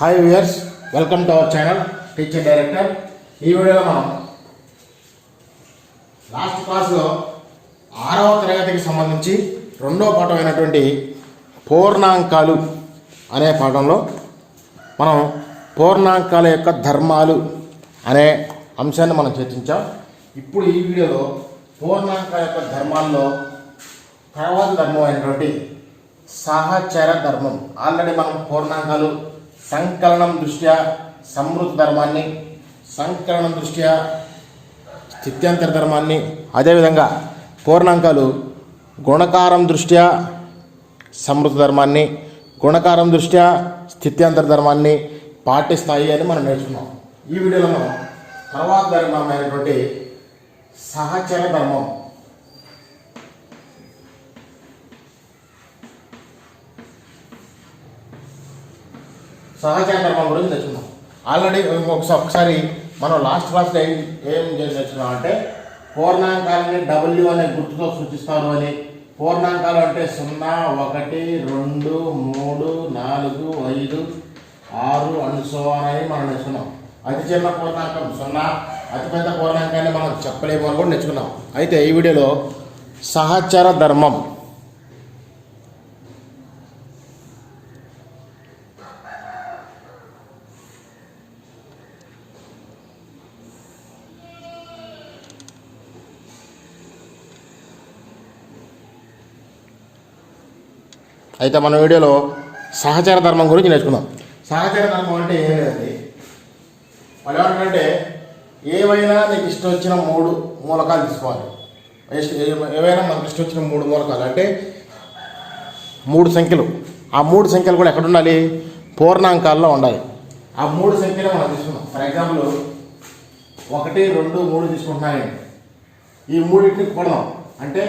Hi viewers, welcome to our channel teacher director. ఈ వీడియోలో మనం లాస్ట్ క్లాస్లో 6వ తరగతికి సంబంధించి రెండో పాఠమైనటువంటి పూర్ణాంకాలు అనే పాఠంలో మనం పూర్ణాంకాల యొక్క ధర్మాలు అనే అంశాన్ని మనం చర్చించాం. ఇప్పుడు ఈ వీడియోలో పూర్ణాంకాల యొక్క ధర్మాల్లో తర్వాత ధర్మం అయినటువంటి సహచర ధర్మం. ఆల్రెడీ మనం పూర్ణాంకాలు సంకలనం దృష్ట్యా సమృద్ధ ధర్మాన్ని, సంకలనం దృష్ట్యా స్థిత్యంతర ధర్మాన్ని, అదేవిధంగా పూర్ణాంకాలు గుణకారం దృష్ట్యా సమృద్ధ ధర్మాన్ని, గుణకారం దృష్ట్యా స్థిత్యంతర ధర్మాన్ని పాటిస్తాయి అని మనం నేర్చుకున్నాం. ఈ వీడియోలో మనం తర్వాత ధర్మమైనటువంటి సహచర ధర్మం సహచర ధర్మం గురించి నేర్చుకున్నాం. ఆల్రెడీ ఒకసారి మనం లాస్ట్ క్లాస్లో ఏం నేర్చుకున్నాం అంటే పూర్ణాంకాలని డబ్ల్యూ అనే గుర్తుతో సూచిస్తారు అని, పూర్ణాంకాలు అంటే 0, 1, 2, 3, 4, 5, 6 అని మనం నేర్చుకున్నాం. అతి చిన్న పూర్ణాంకం 0, అతిపెద్ద పూర్ణాంకాన్ని మనం చెప్పలేము అని కూడా నేర్చుకున్నాం. అయితే ఈ వీడియోలో సహచర ధర్మం అయితే మన వీడియోలో సహచర ధర్మం గురించి నేర్చుకుందాం. సహచర ధర్మం అంటే ఏం లేదండి, వాళ్ళు ఏమంటారంటే ఏవైనా నీకు ఇష్టం వచ్చిన 3 మూలకాలు తీసుకోవాలి. ఏవైనా మనకు ఇష్టం వచ్చిన 3 మూలకాలు అంటే 3 సంఖ్యలు. ఆ 3 సంఖ్యలు కూడా ఎక్కడ ఉండాలి? పూర్ణాంకాల్లో ఉండాలి. ఆ 3 సంఖ్యలు మనం తీసుకున్నాం. ఫర్ ఎగ్జాంపుల్ 1, 2, 3 తీసుకుంటున్నానండి. ఈ మూడింటిని కూడదాం అంటే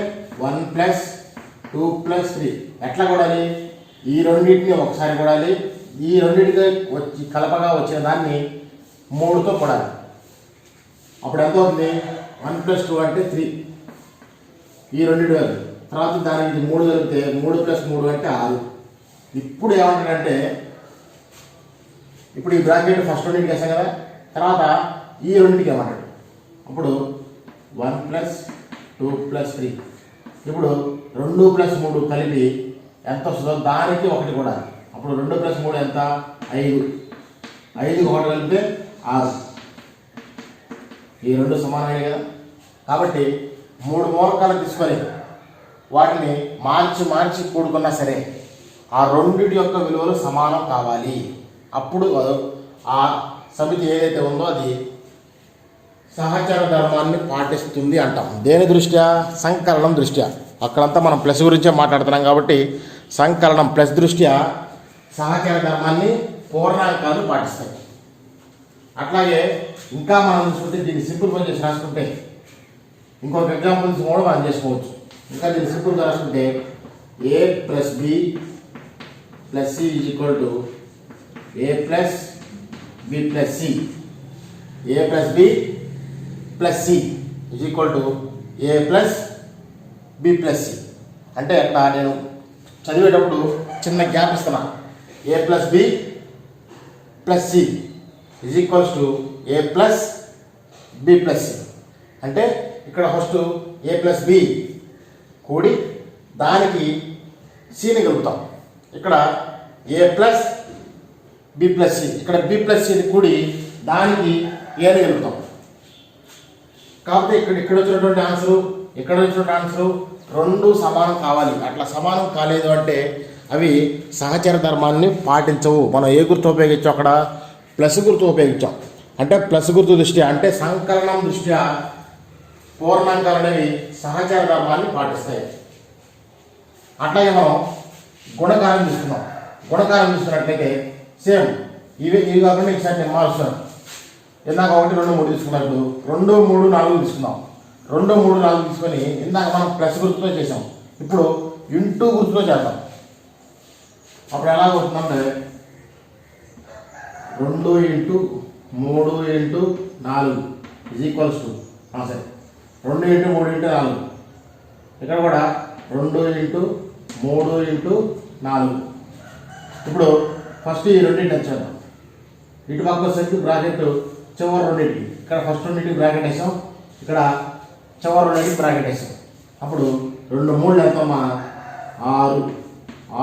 1 + 2 + 3 ఎట్లా కూడాలి? ఈ రెండింటిని ఒకసారి కూడాలి. ఈ రెండింటితో వచ్చి కలపగా వచ్చిన దాన్ని 3తో కూడాలి. అప్పుడు ఎంత అవుతుంది? 1 + 2 అంటే 3. ఈ రెండింటి వేలు తర్వాత దానికి 3 కలిపితే 3 + 3 అంటే 6. ఇప్పుడు ఏమంటాడంటే ఇప్పుడు ఈ బ్రాకెట్ ఫస్ట్ రెండింటికి వేసాం కదా, తర్వాత ఈ రెండింటికి ఏమంటాడు? అప్పుడు 1 + 2 + 3. ఇప్పుడు 2 + 3 కలిపి ఎంత వస్తుందో దానికి 1 కూడా. అప్పుడు 2 + 3 ఎంత? 5. 5కి 1 కలిపితే 6. ఈ రెండు సమానమే కదా. కాబట్టి 3 మూలకాలు తీసుకొని వాటిని మార్చి కూడుకున్నా సరే ఆ రెండింటి యొక్క విలువలు సమానం కావాలి. అప్పుడు ఆ సమితి ఏదైతే ఉందో అది సహచర ధర్మాన్ని పాటిస్తుంది అంటాం. దేని దృష్ట్యా? సంకలనం దృష్ట్యా. అక్కడంతా మనం ప్లస్ గురించే మాట్లాడుతున్నాం కాబట్టి సంకలనం ప్లస్ దృష్ట్యా సహచర ధర్మాన్ని పూర్ణాంకాలు పాటిస్తాయి. అట్లాగే ఇంకా మనం చూసుకుంటే దీన్ని సింపుల్ చేసి రాసుకుంటే ఇంకొక ఎగ్జాంపుల్స్ కూడా మనం చేసుకోవచ్చు. ఇంకా దీన్ని సింపుల్గా రాసుకుంటే a + b + c = a + b + c. a + b + c = a + b + c. అంటే అట్లా నేను చదివేటప్పుడు చిన్న గ్యాప్ ఇస్తున్నా. a + b + c = a + b + c. అంటే ఇక్కడ ఫస్ట్ a + b కూడి దానికి cని కలుపుతాం. ఇక్కడ a + b + c, ఇక్కడ b + cని కూడి దానికి aని కలుపుతాం. కాబట్టి ఇక్కడ వచ్చినటువంటి ఆన్సరు, ఇక్కడ వచ్చినటువంటి ఆన్సరు రెండు సమానం కావాలి. అట్లా సమానం కాలేదు అంటే అవి సహచర ధర్మాన్ని పాటించవు. మనం ఏ గుర్తు ఉపయోగించాం? అక్కడ ప్లస్ గుర్తు ఉపయోగించాం. అంటే ప్లస్ గుర్తు దృష్ట్యా అంటే సంకలనం దృష్ట్యా పూర్ణాంకాలు అనేవి సహచర ధర్మాన్ని పాటిస్తాయి. అట్లాగే మనం గుణకారం తీసుకున్నాం. గుణకారం తీసుకున్నట్లయితే సేమ్ ఇవి కాకుండా ఈసారి నేను మారుస్తున్నాను. ఇందాక 1, 2, 3 తీసుకున్నప్పుడు 2, 3, 4 తీసుకున్నాం. 2, 3, 4 తీసుకొని ఇందాక మనం ప్లస్ గుర్తుతో చేసాం. ఇప్పుడు ఇంటూ గుర్తుతో చేద్దాం. అప్పుడు ఎలా అవుతుందంటే 2 × 3 × 4 సరే 2 × 3 × 4. ఇక్కడ కూడా 2 × 3 × 4. ఇప్పుడు ఫస్ట్ ఈ రెండింటిని చేద్దాం. ఇటు పక్క వచ్చేసి బ్రాకెట్ చివరి రెండింటికి, ఇక్కడ ఫస్ట్ రెండింటికి బ్రాకెట్ వేసాం, ఇక్కడ చివరి రెండింటికి బ్రాకెట్ వేసాం. అప్పుడు 2 3 ఎంతమ్మా 6,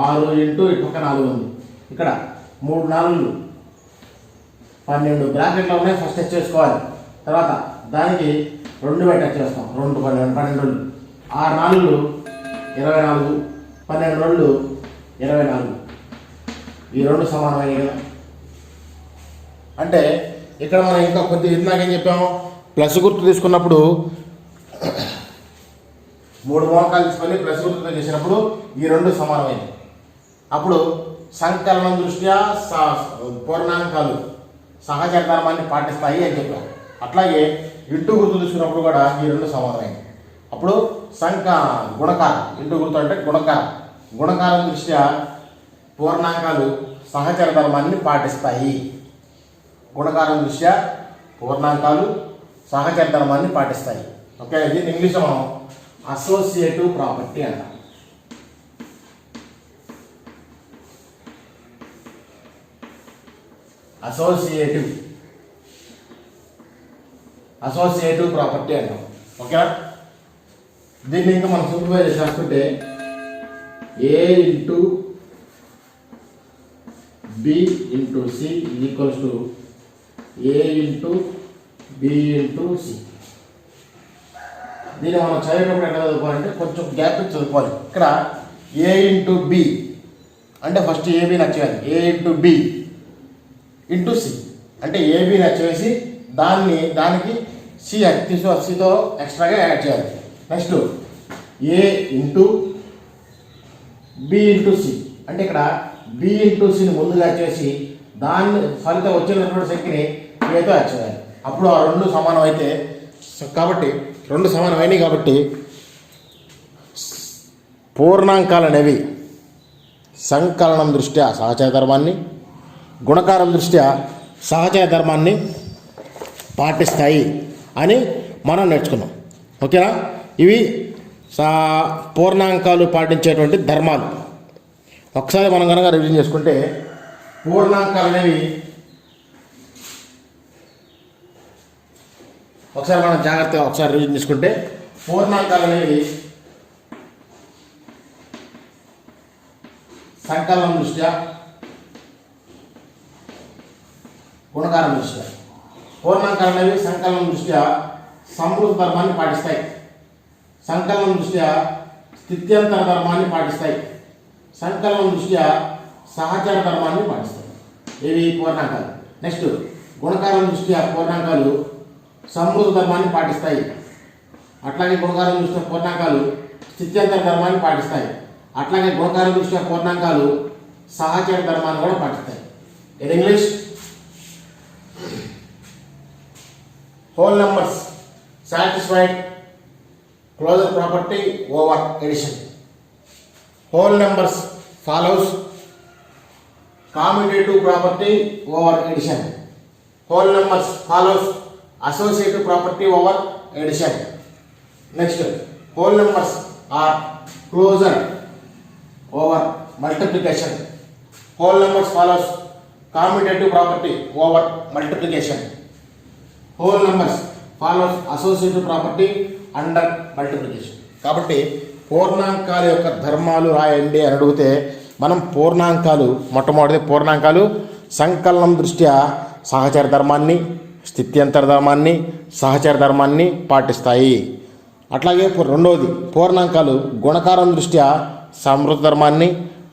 6 ఇంటూ ఇటు పక్క 4 ఉంది, ఇక్కడ 3 4 12 బ్రాకెట్లో ఉన్నాయి. ఫస్ట్ టచ్ చేసుకోవాలి. తర్వాత దానికి 2 బై టచ్ చేస్తాం. 2 12 12 6 4 24, 12 24. ఈ 2 సమానమైన కదా. అంటే ఇక్కడ మనం ఇంకా కొద్దిగా ఇందాకేం చెప్పాము, ప్లస్ గుర్తు తీసుకున్నప్పుడు 3 మూలకాలు తీసుకొని ప్లస్ గుర్తుతో చేసినప్పుడు ఈ 2 సమానమైనవి. అప్పుడు సంకలనం దృష్ట్యా పూర్ణాంకాలు సహచర ధర్మాన్ని పాటిస్తాయి అని చెప్పాం. అట్లాగే ఇంటూ గుర్తు తీసుకున్నప్పుడు కూడా ఈ 2 సమానమైనవి. అప్పుడు గుణకారం, ఇంటూ గుర్తు అంటే గుణకారం దృష్ట్యా పూర్ణాంకాలు సహచర ధర్మాన్ని పాటిస్తాయి. గుణకారం దృష్ట్యా పూర్ణాంకాలు సహచర ధర్మాన్ని పాటిస్తాయి. ఓకే, ఇది ఇంగ్లీష్లో మనం అసోసియేటివ్ ప్రాపర్టీ అంటాం. అసోసియేటివ్ ప్రాపర్టీ అంటాం. ఓకేనా? దీన్ని ఇంకా మనం సింప్లిఫై చేసి రాసుకుంటే A into B into C equals to A into B into C. దీన్ని మనం చదివేటప్పుడు ఎట్లా చదువుకోవాలంటే కొంచెం గ్యాప్ చదువుకోవాలి. ఇక్కడ A ఇంటూ B అంటే first AB నచ్చేయాలి. A into B into C అంటే AB నచ్చేసి దానికి Cతో ఎక్స్ట్రాగా యాడ్ చేయాలి. Next A into B into C అంటే ఇక్కడ B ఇంటూ Cని ముందుగా చేసి దాన్ని ఫలితం వచ్చినటువంటి సంఖ్యని Aతో యాడ్ చేయాలి. అప్పుడు ఆ 2 సమానం అయితే కాబట్టి 2 సమానమైనవి కాబట్టి పూర్ణాంకాలు అనేవి సంకలనం దృష్ట్యా సహచర ధర్మాన్ని, గుణకారం దృష్ట్యా సహచర ధర్మాన్ని పాటిస్తాయి అని మనం నేర్చుకున్నాం. ఓకేనా? ఇవి పూర్ణాంకాలు పాటించేటువంటి ధర్మాలు. ఒకసారి మనం కనుక రివిజన్ చేసుకుంటే పూర్ణాంకాలు అనేవి ఒకసారి మనం జాగ్రత్తగా రివిజన్ చేసుకుంటే పూర్ణాంకాలు అనేవి సంకలనం దృష్ట్యా, గుణకారం దృష్ట్యా, పూర్ణాంకాలు అనేవి సంకలనం దృష్ట్యా సమృద్ధ ధర్మాన్ని పాటిస్తాయి. సంకలనం దృష్ట్యా స్థిత్యంతర ధర్మాన్ని పాటిస్తాయి. సంకలనం దృష్ట్యా సహచర ధర్మాన్ని పాటిస్తాయి. ఇవి పూర్ణాంకాలు. నెక్స్ట్ గుణకారం దృష్ట్యా పూర్ణాంకాలు సమృద్ధ ధర్మాన్ని పాటిస్తాయి. అట్లాగే గుణకారం దృష్ట్యా పూర్ణాంకాలు స్థిత్యంతర ధర్మాన్ని పాటిస్తాయి. అట్లాగే గుణకారం దృష్ట్యా పూర్ణాంకాలు సహచర ధర్మాన్ని కూడా పాటిస్తాయి. In English whole numbers satisfied closure property over addition. Whole numbers follows commutative property over addition. Whole numbers follows associative property over addition. Next, whole numbers are closure over multiplication. Whole numbers follows commutative property over multiplication. Whole numbers follows associative property under multiplication. కాబట్టి పూర్ణాంకాల యొక్క ధర్మాలు రాయండి అని అడిగితే మనం మొట్టమొదటి పూర్ణాంకాలు సంకలనం దృష్ట్యా సహచర ధర్మాన్ని, స్థిత్యంతర ధర్మాన్ని, సహచర ధర్మాన్ని పాటిస్తాయి. అట్లాగే రెండవది పూర్ణాంకాలు గుణకారం దృష్ట్యా సమృద్ధ ధర్మాన్ని,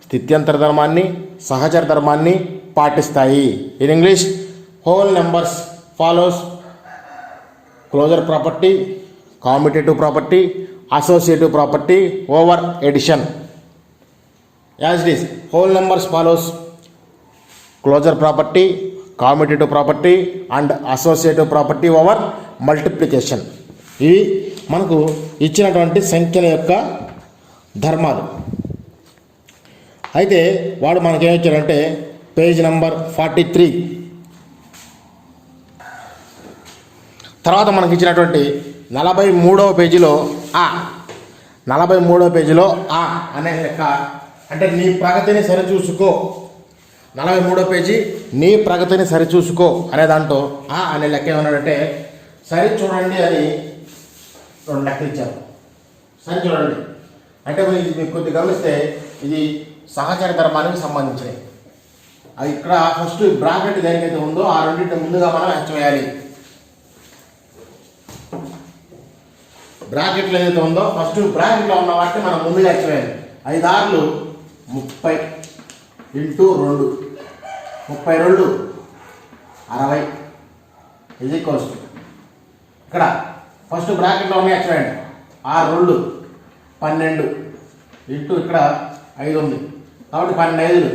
స్థిత్యంతర ధర్మాన్ని, సహచర ధర్మాన్ని పాటిస్తాయి. In English whole numbers follows closure property, commutative property, associative property over addition. As it is whole numbers follows closure property, commutative property and associative property over multiplication. ఇవి మనకు ఇచ్చినటువంటి సంఖ్యల యొక్క ధర్మాలు. అయితే వాడు మనకేమిచ్చాడంటే పేజ్ నెంబర్ 43 తర్వాత మనకి ఇచ్చినటువంటి 43వ పేజీలో 43వ పేజీలో అనే లెక్క అంటే నీ ప్రగతిని సరిచూసుకో, 43వ పేజీ నీ ప్రగతిని సరిచూసుకో అనే దాంట్లో అనే లెక్క ఏమన్నాడంటే సరి చూడండి అని 2 లెక్కలు ఇచ్చారు. సరి చూడండి అంటే మీకు కొద్దిగా గమనిస్తే ఇది సహచర ధర్మానికి సంబంధించినవి. అది ఇక్కడ ఫస్ట్ బ్రాకెట్ దేనికైతే ఉందో ఆ రెండింటి ముందుగా మనం హెచ్చవేయాలి. బ్రాకెట్లో ఏదైతే ఉందో ఫస్ట్ బ్రాకెట్లో ఉన్న వాటిని మనం ముందుగా హెచ్చవేయాలి. 5 6 30 × 2 32 60 ఇది కోస్ట్. ఇక్కడ ఫస్ట్ బ్రాకెట్లో ఉన్నాయి హెచ్చవేయండి. 6 2 12 ఇంటూ ఇక్కడ 5 ఉంది కాబట్టి 12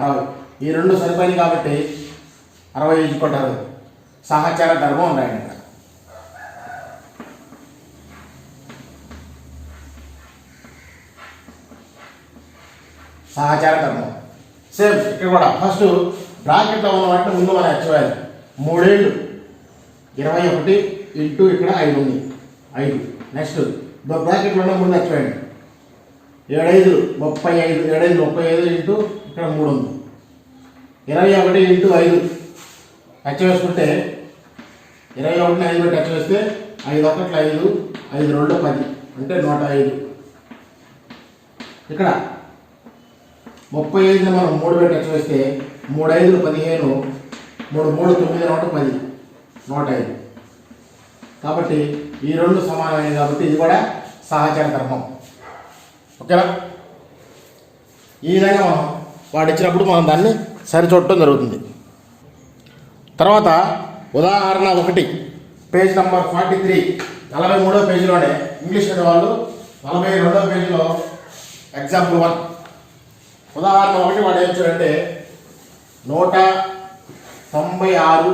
5 60. ఈ 2 సరిపోయింది కాబట్టి 60 ఇచ్చుకుంటారు. సహచార ధర్మం ఉన్నాయండి. ఇక్కడ సహచార ధర్మం సేమ్ ఇక్కడ కూడా ఫస్ట్ బ్రాకెట్లో ఉన్న వాటిని ముందు మనం హెచ్చవేయాలి. 3 ఏళ్ళు 21 ఇంటూ ఇక్కడ 5 ఉంది 5. నెక్స్ట్ బ్రాకెట్లో ఉన్న ముందు హెచ్చవేయండి. 7 5 35 7 35 ఇంటూ ఇక్కడ 3 ఉంది 21 ఇంటూ 5 హెచ్చవేసుకుంటే 21ని 5 పెట్టి హెచ్చవేస్తే 5 1 5 5 2 10 అంటే 105. ఇక్కడ 35ని మనం 3 పెట్టి హెచ్చవేస్తే 3 5 15 3 3 9 10 105. కాబట్టి ఈ 2 సమానమైనవి కాబట్టి ఇది కూడా సహచర ధర్మం. ఓకేనా? ఈ విధంగా మనం వాడు ఇచ్చినప్పుడు మనం దాన్ని సరిచూడటం జరుగుతుంది. తర్వాత ఉదాహరణ 1 పేజ్ నెంబర్ 43 43వ పేజీలోనే ఇంగ్లీష్ మీడియం వాళ్ళు 42వ పేజీలో ఎగ్జాంపుల్ 1 ఉదాహరణ 1 వాడు ఏం చూడంటే 196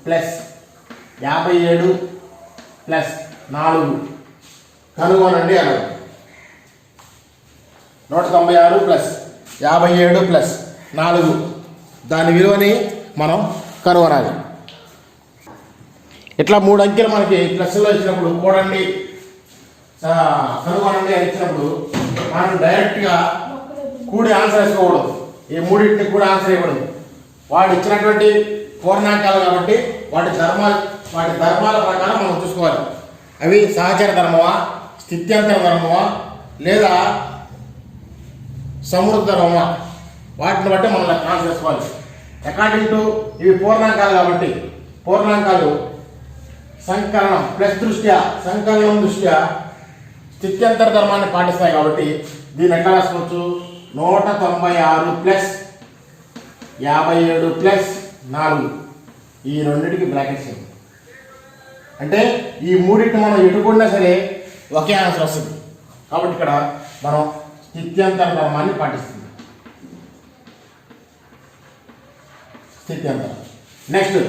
ప్లస్ 57 ప్లస్ 4 కనుగొనండి అన్నాడు. 196 ప్లస్ 57 ప్లస్ 4 దాని విలువని మనం కనుగొనాలి. ఇట్లా 3 అంకెలు మనకి ప్లస్లో ఇచ్చినప్పుడు కూడండి కనుగొనండి అని ఇచ్చినప్పుడు మనం డైరెక్ట్గా కూడి ఆన్సర్ వేసుకోకూడదు. ఈ మూడింటిని కూడా ఆన్సర్ ఇవ్వకూడదు. వాడు ఇచ్చినటువంటి పూర్ణాంకాలు కాబట్టి వాటి ధర్మాల ప్రకారం మనం చూసుకోవాలి. అవి సహచర ధర్మమా, స్థిత్యంతర ధర్మమా, లేదా సమృద్ధ ధర్మమా, వాటిని బట్టి మనం ఆన్సర్ చేసుకోవాలి. అకార్డింగ్ టు ఇవి పూర్ణాంకాలు కాబట్టి పూర్ణాంకాలు సంకలనం ప్లస్ దృష్ట్యా సంకలనం దృష్ట్యా స్థిత్యంతర ధర్మాన్ని పాటిస్తాయి కాబట్టి దీన్ని ఎట్లా రాసుకోవచ్చు? 196 ప్లస్ 57 ప్లస్ 4 ఈ రెండింటికి బ్రాకెట్స్ ఉంది. అంటే ఈ మూడింటిని మనం ఎటుకున్నా సరే ఒకే ఆన్సర్ వస్తుంది. కాబట్టి ఇక్కడ మనం స్థిత్యంతర ధర్మాన్ని పాటిస్తుంది. స్థిత్యంతరం. నెక్స్ట్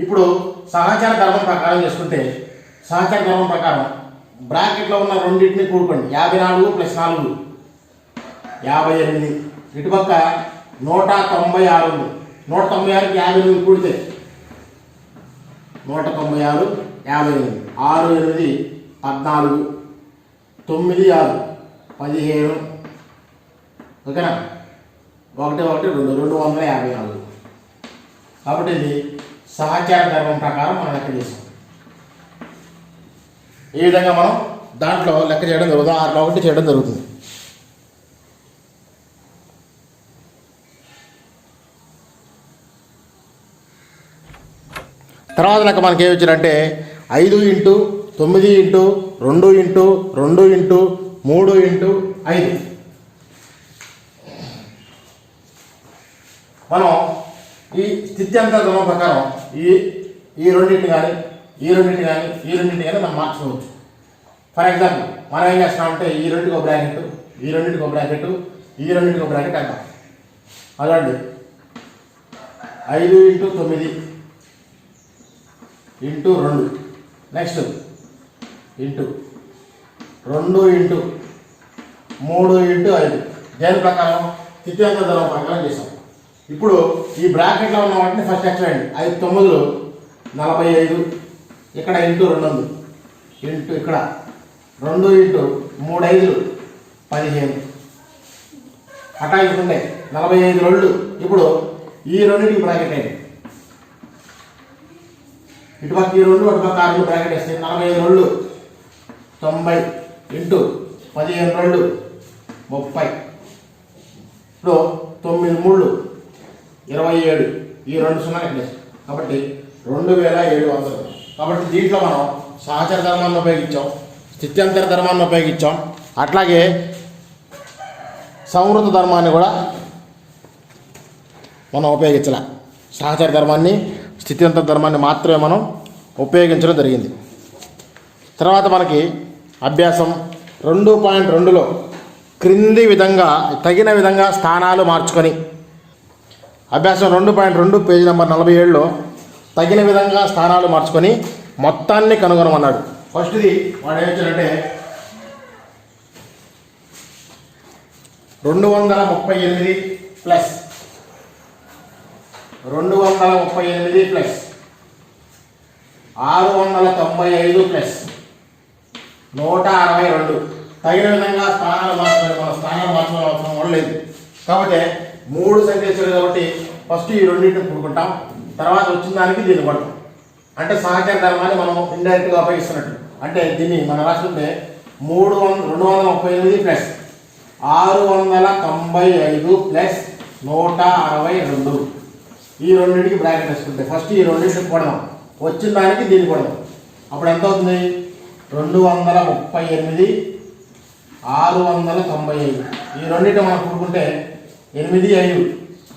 ఇప్పుడు సహచార ధర్మం ప్రకారం చేసుకుంటే సహచార ధర్మం ప్రకారం బ్రాకెట్లో ఉన్న రెండింటిని కూడుకోండి. 54 ప్లస్ 4 58. ఇటుపక్క 196 ఉంది. 196కి 58 కూడితే 196 58 6 8 14 9 6 15. ఓకేనా? 1 1 2 254. కాబట్టి ఇది సహచార ధర్మం ప్రకారం మనం లెక్క చేసాం. ఈ విధంగా మనం దాంట్లో లెక్క చేయడం ఉదాహరణ 1 చేయడం జరుగుతుంది. తర్వాత లెక్క మనకి ఏమి ఇచ్చారంటే 5 into 9 into 2 into 2 into 3 into 5. మనం ఈ స్థిత్యంతర ధర్మం ప్రకారం ఈ రెండింటిని కానీ మనం మార్చుకోవచ్చు. ఫర్ ఎగ్జాంపుల్ మనం ఏం చేస్తామంటే ఈ రెండింటికి ఒక బ్రాకెట్, ఈ రెండింటికి ఒక బ్రాకెట్, ఈ రెండింటికి ఒక బ్రాకెట్ అంటాం. అదండి 5 into 9 into 2 next into 2 into 3 into 5 దేని ప్రకారం? స్థిత్యంతర ధర్మం ప్రకారం చేసాం. ఇప్పుడు ఈ బ్రాకెట్లో ఉన్న వాటిని ఫస్ట్ ఎక్స్చేయండి. 5 9 45 ఇక్కడ ఇంటూ 2 ఉంది ఇంటూ ఇక్కడ 2 ఇంటూ 3 5 15 అటా ఇస్తుండే 45 రోళ్ళు. ఇప్పుడు ఈ రెండింటికి బ్రాకెట్ అయింది, ఇటుపక్క ఈ రెండు అటుపక్క 6 బ్రాకెట్ వేస్తే 45 రోళ్ళు 90 ఇంటూ 15 రోళ్ళు 30. ఇప్పుడు 9 3 27, ఈ 2 సున్నా ఇక్కడ కాబట్టి 2700. కాబట్టి దీంట్లో మనం సహచర ధర్మాన్ని ఉపయోగించాం, స్థిత్యంతర ధర్మాన్ని ఉపయోగించాం, అట్లాగే సంవృత ధర్మాన్ని కూడా మనం ఉపయోగించాల. సహచర ధర్మాన్ని స్థిత్యంతర ధర్మాన్ని మాత్రమే మనం ఉపయోగించడం జరిగింది. తర్వాత మనకి అభ్యాసం 2.2లో క్రింది విధంగా తగిన విధంగా స్థానాలు మార్చుకొని, అభ్యాసం 2.2 పేజీ నెంబర్ 47లో తగిన విధంగా స్థానాలు మార్చుకొని మొత్తాన్ని కనుగొనమన్నాడు. ఫస్ట్ది వాడు ఏమిచ్చాడంటే 238 ప్లస్ 695 ప్లస్ 162. తగిన విధంగా స్థానాలు మార్చుకోవాలి. మన స్థానాలు మార్చుకోవాల్సిన అవసరం కూడా లేదు. కాబట్టి 3 సంఖ్యలు ఇచ్చారు కాబట్టి ఫస్ట్ ఈ రెండింటిని కూడుకుంటాం, తర్వాత వచ్చిన దానికి దీన్ని పడతాం. అంటే సహచర ధర్మాన్ని మనం ఇండైరెక్ట్గా ఉపయోగిస్తున్నట్టు. అంటే దీన్ని మనం రాసుకుంటే 238 ప్లస్ 695 ప్లస్ 162. ఈ రెండింటికి బ్రాకెట్ వేసుకుంటే ఫస్ట్ ఈ రెండింటికి కొడదాం, వచ్చిన దానికి దీన్ని కొడదాం. అప్పుడు ఎంత అవుతుంది? 238 695. ఈ రెండింటి మనం కూడుకుంటే 8 5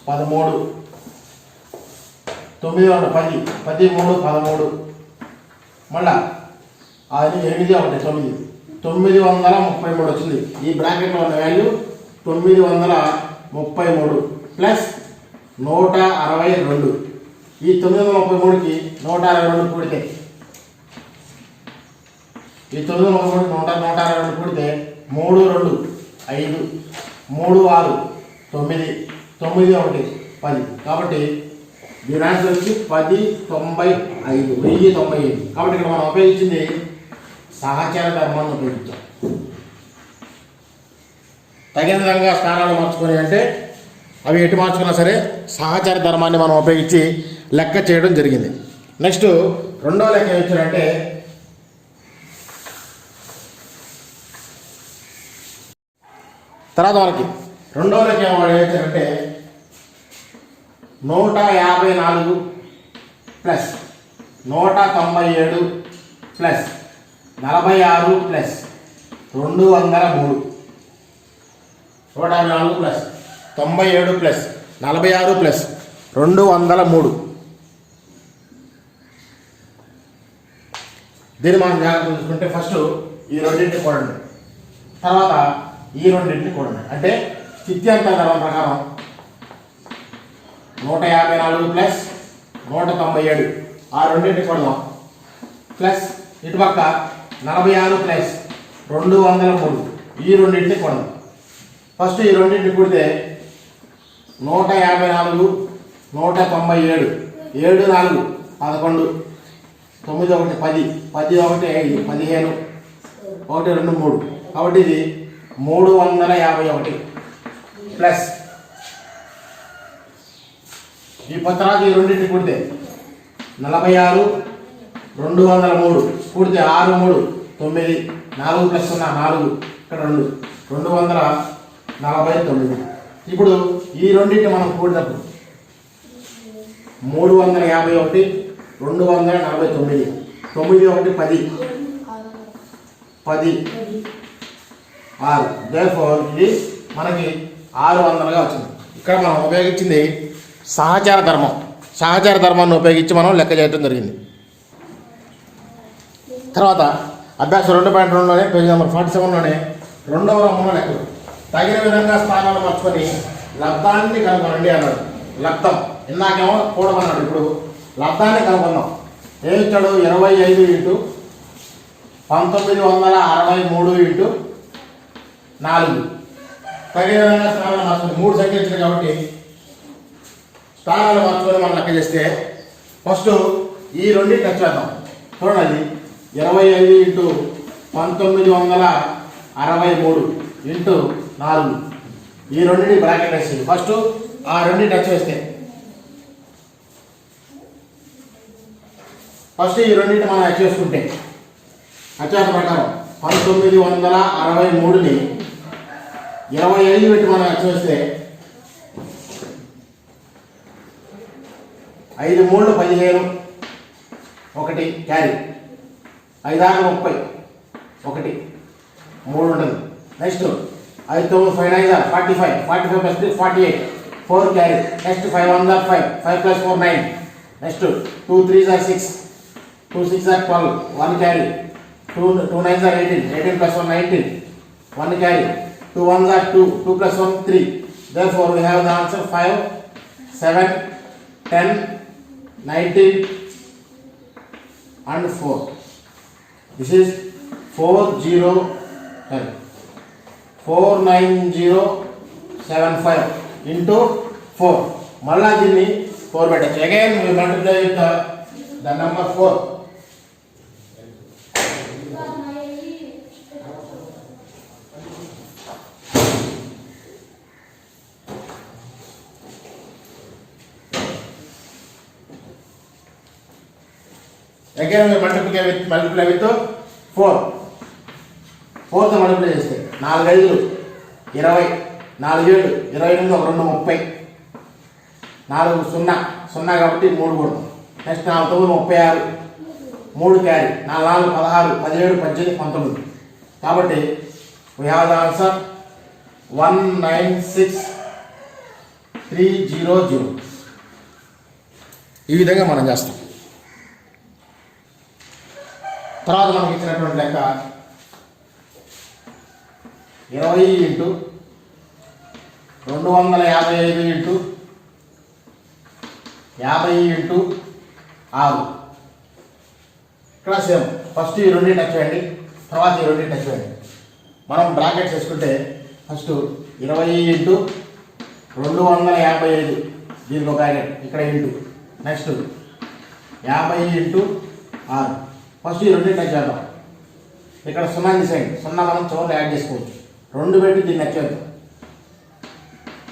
13, 9 10 10 3 13, మళ్ళా అది 8 1 9 933 వచ్చింది. ఈ బ్రాకెట్లో ఉన్న వాల్యూ 933 ప్లస్ 162. ఈ 933కి 162 కూడితే, ఈ 933 162 కూడితే 3 2 5 3 6 9 9 1 10. కాబట్టి దీని ఆన్సర్ వచ్చి 1095, 1095. కాబట్టి ఇక్కడ మనం ఉపయోగించింది సహచర ధర్మాన్ని ఉపయోగించాం. తగిన విధంగా స్థానాలు మార్చుకొని అంటే అవి ఎటు మార్చుకున్నా సరే సహచర ధర్మాన్ని మనం ఉపయోగించి లెక్క చేయడం జరిగింది. నెక్స్ట్ రెండవ లెక్క ఏమిచ్చారంటే తర్వాత మనకి రెండవ లెక్క ఏమిచ్చారంటే 154 plus 197 plus 46 plus 203. 154 plus 97 plus 46 plus 203. దీన్ని మనం జాగ్రత్త చూసుకుంటే ఫస్ట్ ఈ రెండింటిని కూడండి, తర్వాత ఈ రెండింటిని కూడండి. అంటే స్థిత్యంతర ధర్మం ప్రకారం 154 ప్లస్ 197 ఆ రెండింటిని కూడదాం, ప్లస్ ఇటుపక్క 46 ప్లస్ 203 ఈ రెండింటిని కూడదాం. ఫస్ట్ ఈ రెండింటిని కూడితే 154 197 7 4 11 9 1 10 10 1 5 15 1 2 3. కాబట్టి ఇది 351 ప్లస్ ఈ తర్వాత ఈ రెండింటిని కూడితే 46 203 కూడితే 6 3 9 4 ప్లస్ 0 4 ఇక్కడ 2 249. ఇప్పుడు ఈ రెండింటిని మనం కూడినప్పుడు 351 249 9 1 10 10 6. దేర్ఫోర్ ఇది మనకి 600గా వచ్చింది. ఇక్కడ మనం ఉపయోగించింది సహచర ధర్మం. సహచర ధర్మాన్ని ఉపయోగించి మనం లెక్క చేయడం జరిగింది. తర్వాత అభ్యాసం 2.2లోనే పేజీ నెంబర్ 47లోనే రెండవ రకంలో లెక్కలు తగిన విధంగా స్థానాలు మార్చుకొని లబ్ధాన్ని కనుగొనండి అన్నాడు. లబ్ధం ఇందాకేమో కూడమన్నాడు, ఇప్పుడు లబ్ధాన్ని కనుగొన్నాం. ఏమి ఇచ్చాడు? 25 ఇంటూ 1963 ఇంటూ 4. తగిన విధంగా స్థానాలు మార్చుకొని 3 సంఖ్యలు ఇచ్చాడు కాబట్టి స్థానాలు మార్చుకొని మనం లెక్క చేస్తే ఫస్ట్ ఈ రెండింటి లెక్క చేద్దాం. చూడండి, 25 ఇంటూ 1963 ఇంటూ 4 ఈ రెండింటి బ్రాకెట్ వేసి ఫస్ట్ ఆ రెండింటి టచ్ వేస్తే ఫస్ట్ ఈ రెండింటి మనం టచ్ చేసుకుంటే అత్యాత ప్రకారం 1963ని 25 పెట్టి మనం టచ్ వేస్తే 5 3 15 ఒకటి క్యారీ 5 6 30 ఒకటి 3 ఉంటుంది. Next 5 9 5 9 45 45 plus 3 48 4 carry. Next 5 1 5 5 plus 4 9. Next 2 3 6 2 6 12 1 carry. 2 9 18 18 plus 1 19 1 carry. 2 1 2 2 plus 1 3. Therefore we have the answer 5 7 10 19 and 4. This is 49075 into 4. మళ్ళా దీన్ని 4 పెట్టచ్చు. Again we multiply with the number 4. Again we multiply with 4. 4 తో multiply చేస్తే 4 5 20 4 7 28 1 2 30 4 0 0 కాబట్టి 3 కూడా. Next 4 9 36 3 carry. 4 4 16 17 18 కాబట్టి we have the answer 196300. ఈ విధంగా మనం చేస్తాం. తర్వాత మనకి ఇచ్చినటువంటి లెక్క 20 ఇంటూ 255 ఇంటూ 50 ఇంటూ 6. ఇక్కడ సేమ్ ఫస్ట్ ఈ రెండింటి టచ్ చేయండి, తర్వాత ఈ రెండింటి టచ్ చేయండి. మనం బ్రాకెట్స్ వేసుకుంటే ఫస్ట్ 20 ఇంటూ 255 దీనికి ఒక బ్రాకెట్ ఇక్కడ ఇంటూ. Next 50 into 6. ఫస్ట్ ఈ రెండింటి టచ్ చేద్దాం. ఇక్కడ 0 తీసేయండి, 0 మనం చివరిలో యాడ్ చేసుకోవచ్చు. 2 పెట్టి దీన్ని టచ్ చేద్దాం.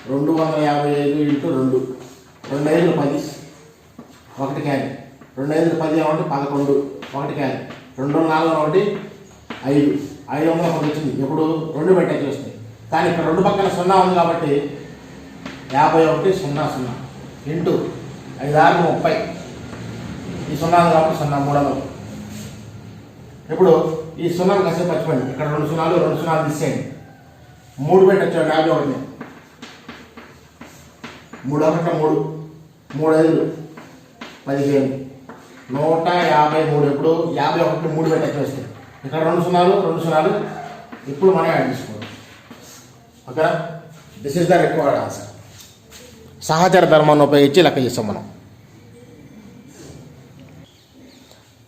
255 ఇంటూ 2 2 5 10 1 క్యారీ. 2 5 10 ఒకటి 11 1 క్యారీ. 2 4 ఒకటి 5 510 వచ్చింది. ఇప్పుడు 2 పెట్టి టచ్ చేస్తాయి. కానీ ఇక్కడ 2 పక్కన 0 ఉంది కాబట్టి 51 0 0 ఇంటూ 5 6 30 ఈ 0 ఉంది కాబట్టి 0 300. ఇప్పుడు ఈ 0 కాసేపు మర్చిపోయింది. ఇక్కడ 2 0 తీసేయండి. 3 పెట్టి వచ్చాడు 51 3 1 3 3 5 15 153. ఇప్పుడు 51 3 పెట్టి వచ్చేస్తాయి. ఇక్కడ 2 0 ఇప్పుడు మనం యాడ్ చేసుకోవాలి. ఓకేనా? This is the required answer. సహచర ధర్మాన్ని ఉపయోగించి లెక్క చేస్తాం మనం.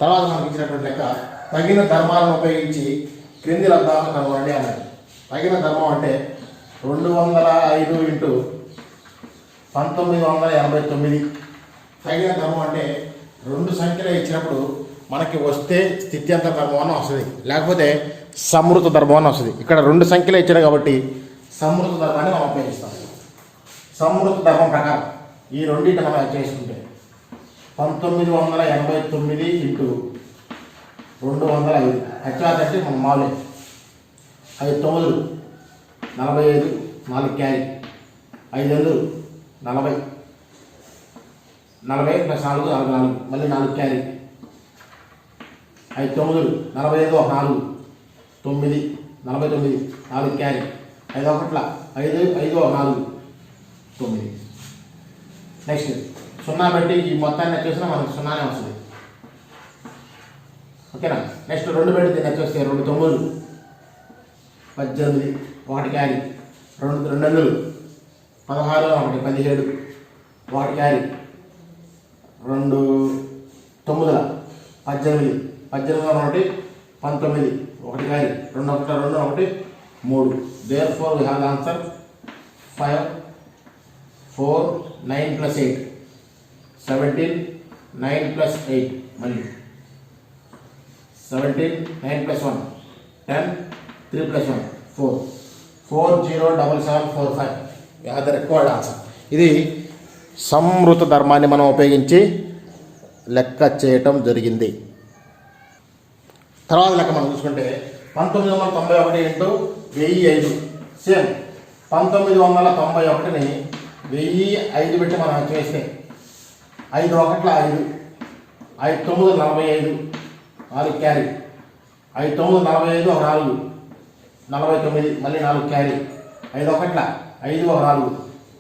తర్వాత మనకి ఇచ్చినటువంటి లెక్క తగిన ధర్మాలను ఉపయోగించి క్రింది లబ్ధాలను కనుగొనండి అన్నది. తగిన ధర్మం అంటే 205 ఇంటూ 1989. తగిన ధర్మం అంటే 2 సంఖ్యలు ఇచ్చినప్పుడు మనకి వస్తే స్థిత్యంతర ధర్మం అని వస్తుంది, లేకపోతే సమృత ధర్మం అని వస్తుంది. ఇక్కడ 2 సంఖ్యలు ఇచ్చారు కాబట్టి సమృత ధర్మాన్ని మనం ఉపయోగిస్తాం. సమృత ధర్మం ప్రకారం ఈ రెండింటి మనం చేసుకుంటే 1989 ఇంటూ 205 హెచ్ఆర్ అంటే మన మామూలే. 5 9 45 4 క్యారీ. 5 2 40 40 ప్లస్ 4 44 మళ్ళీ 4 క్యారీ. 5 9 45 4 9 49 4 క్యారీ. 5 1 5 5 4 9. నెక్స్ట్ 0 పెట్టి ఈ మొత్తాన్ని వచ్చేసినా మనకు 0 వస్తుంది. ఓకేనా? నెక్స్ట్ 2 పెట్టి దీన్ని వచ్చేస్తే 2 9 18 1 carry. 2 2 16 1 17 1 carry. 2 9 18 18 1 19 1 carry. 2 1 2 1 3. Therefore we have the answer 5 4 9 plus 8 17 9 plus 8 మళ్ళీ 17 9 plus 1 10 3 plus 1 4 407745 the required answer. ఇది సంవృత ధర్మాన్ని మనం ఉపయోగించి లెక్క చేయటం జరిగింది. తర్వాత లెక్క మనం చూసుకుంటే 1991 ఇంటూ 1005 సేమ్ 1991ని 1005 పెట్టి మనం చేస్తే 5 ఒకట్ల 5, 5 9 45, 4 క్యారీ, 5 9 45, 1 4 49, మళ్ళీ 4 క్యారీ, 5 ఒకట్ల 5, 1 4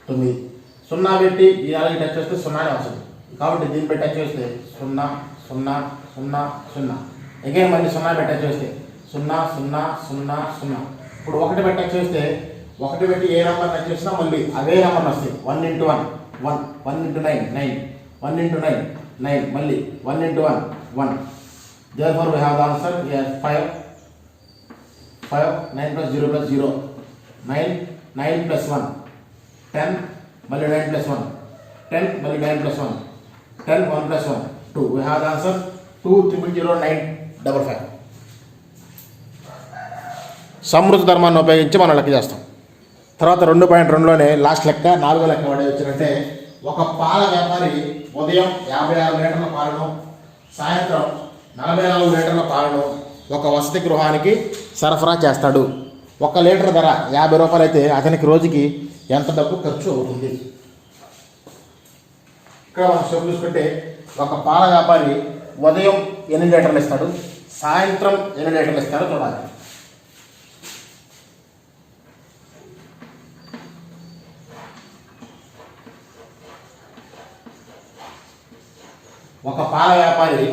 9. 0 పెట్టి ఈ 4 టచ్ చేస్తే 0నే వస్తుంది. కాబట్టి దీన్ని పెట్టి టచ్ చేస్తే 0 0 0 0. అగైన్ మళ్ళీ 0 పెట్టి టచ్ చేస్తే 0 0 0 0. ఇప్పుడు 1 పెట్టి టచ్ చేస్తే 1 పెట్టి ఏ నెంబర్ టచ్ చేసినా మళ్ళీ అవే నెంబర్ వస్తాయి. 1 into 1 1, 1 into 9 9, 1 into 9 9, మళ్ళీ 1 into 1 1. Therefore we have the answer here 5 9 plus 0 plus 0 9 9 plus 1 10, మళ్ళీ 9 plus 1 10, మళ్ళీ 9 plus 1 10 1 plus 1 2. We have the answer 2000955. సంవృత ధర్మాన్ని ఉపయోగించి మనం లెక్క చేస్తాం. తర్వాత 2.2లోనే లాస్ట్ లెక్క 4వ లెక్క వాడే వచ్చినట్టే ఒక పాల వ్యాపారి ఉదయం 56 లీటర్ల పాలను సాయంత్రం 44 లీటర్ల పాలను ఒక వసతి గృహానికి సరఫరా చేస్తాడు. 1 లీటర్ ధర 50 రూపాయలు అయితే అతనికి రోజుకి ఎంత డబ్బు ఖర్చు అవుతుంది? ఇక్కడ మనం చూసుకుంటే ఒక పాల వ్యాపారి ఉదయం 8 లీటర్లు ఇస్తాడు, సాయంత్రం 8 లీటర్లు ఇస్తాడు చూడాలి. ఒక పాల వ్యాపారి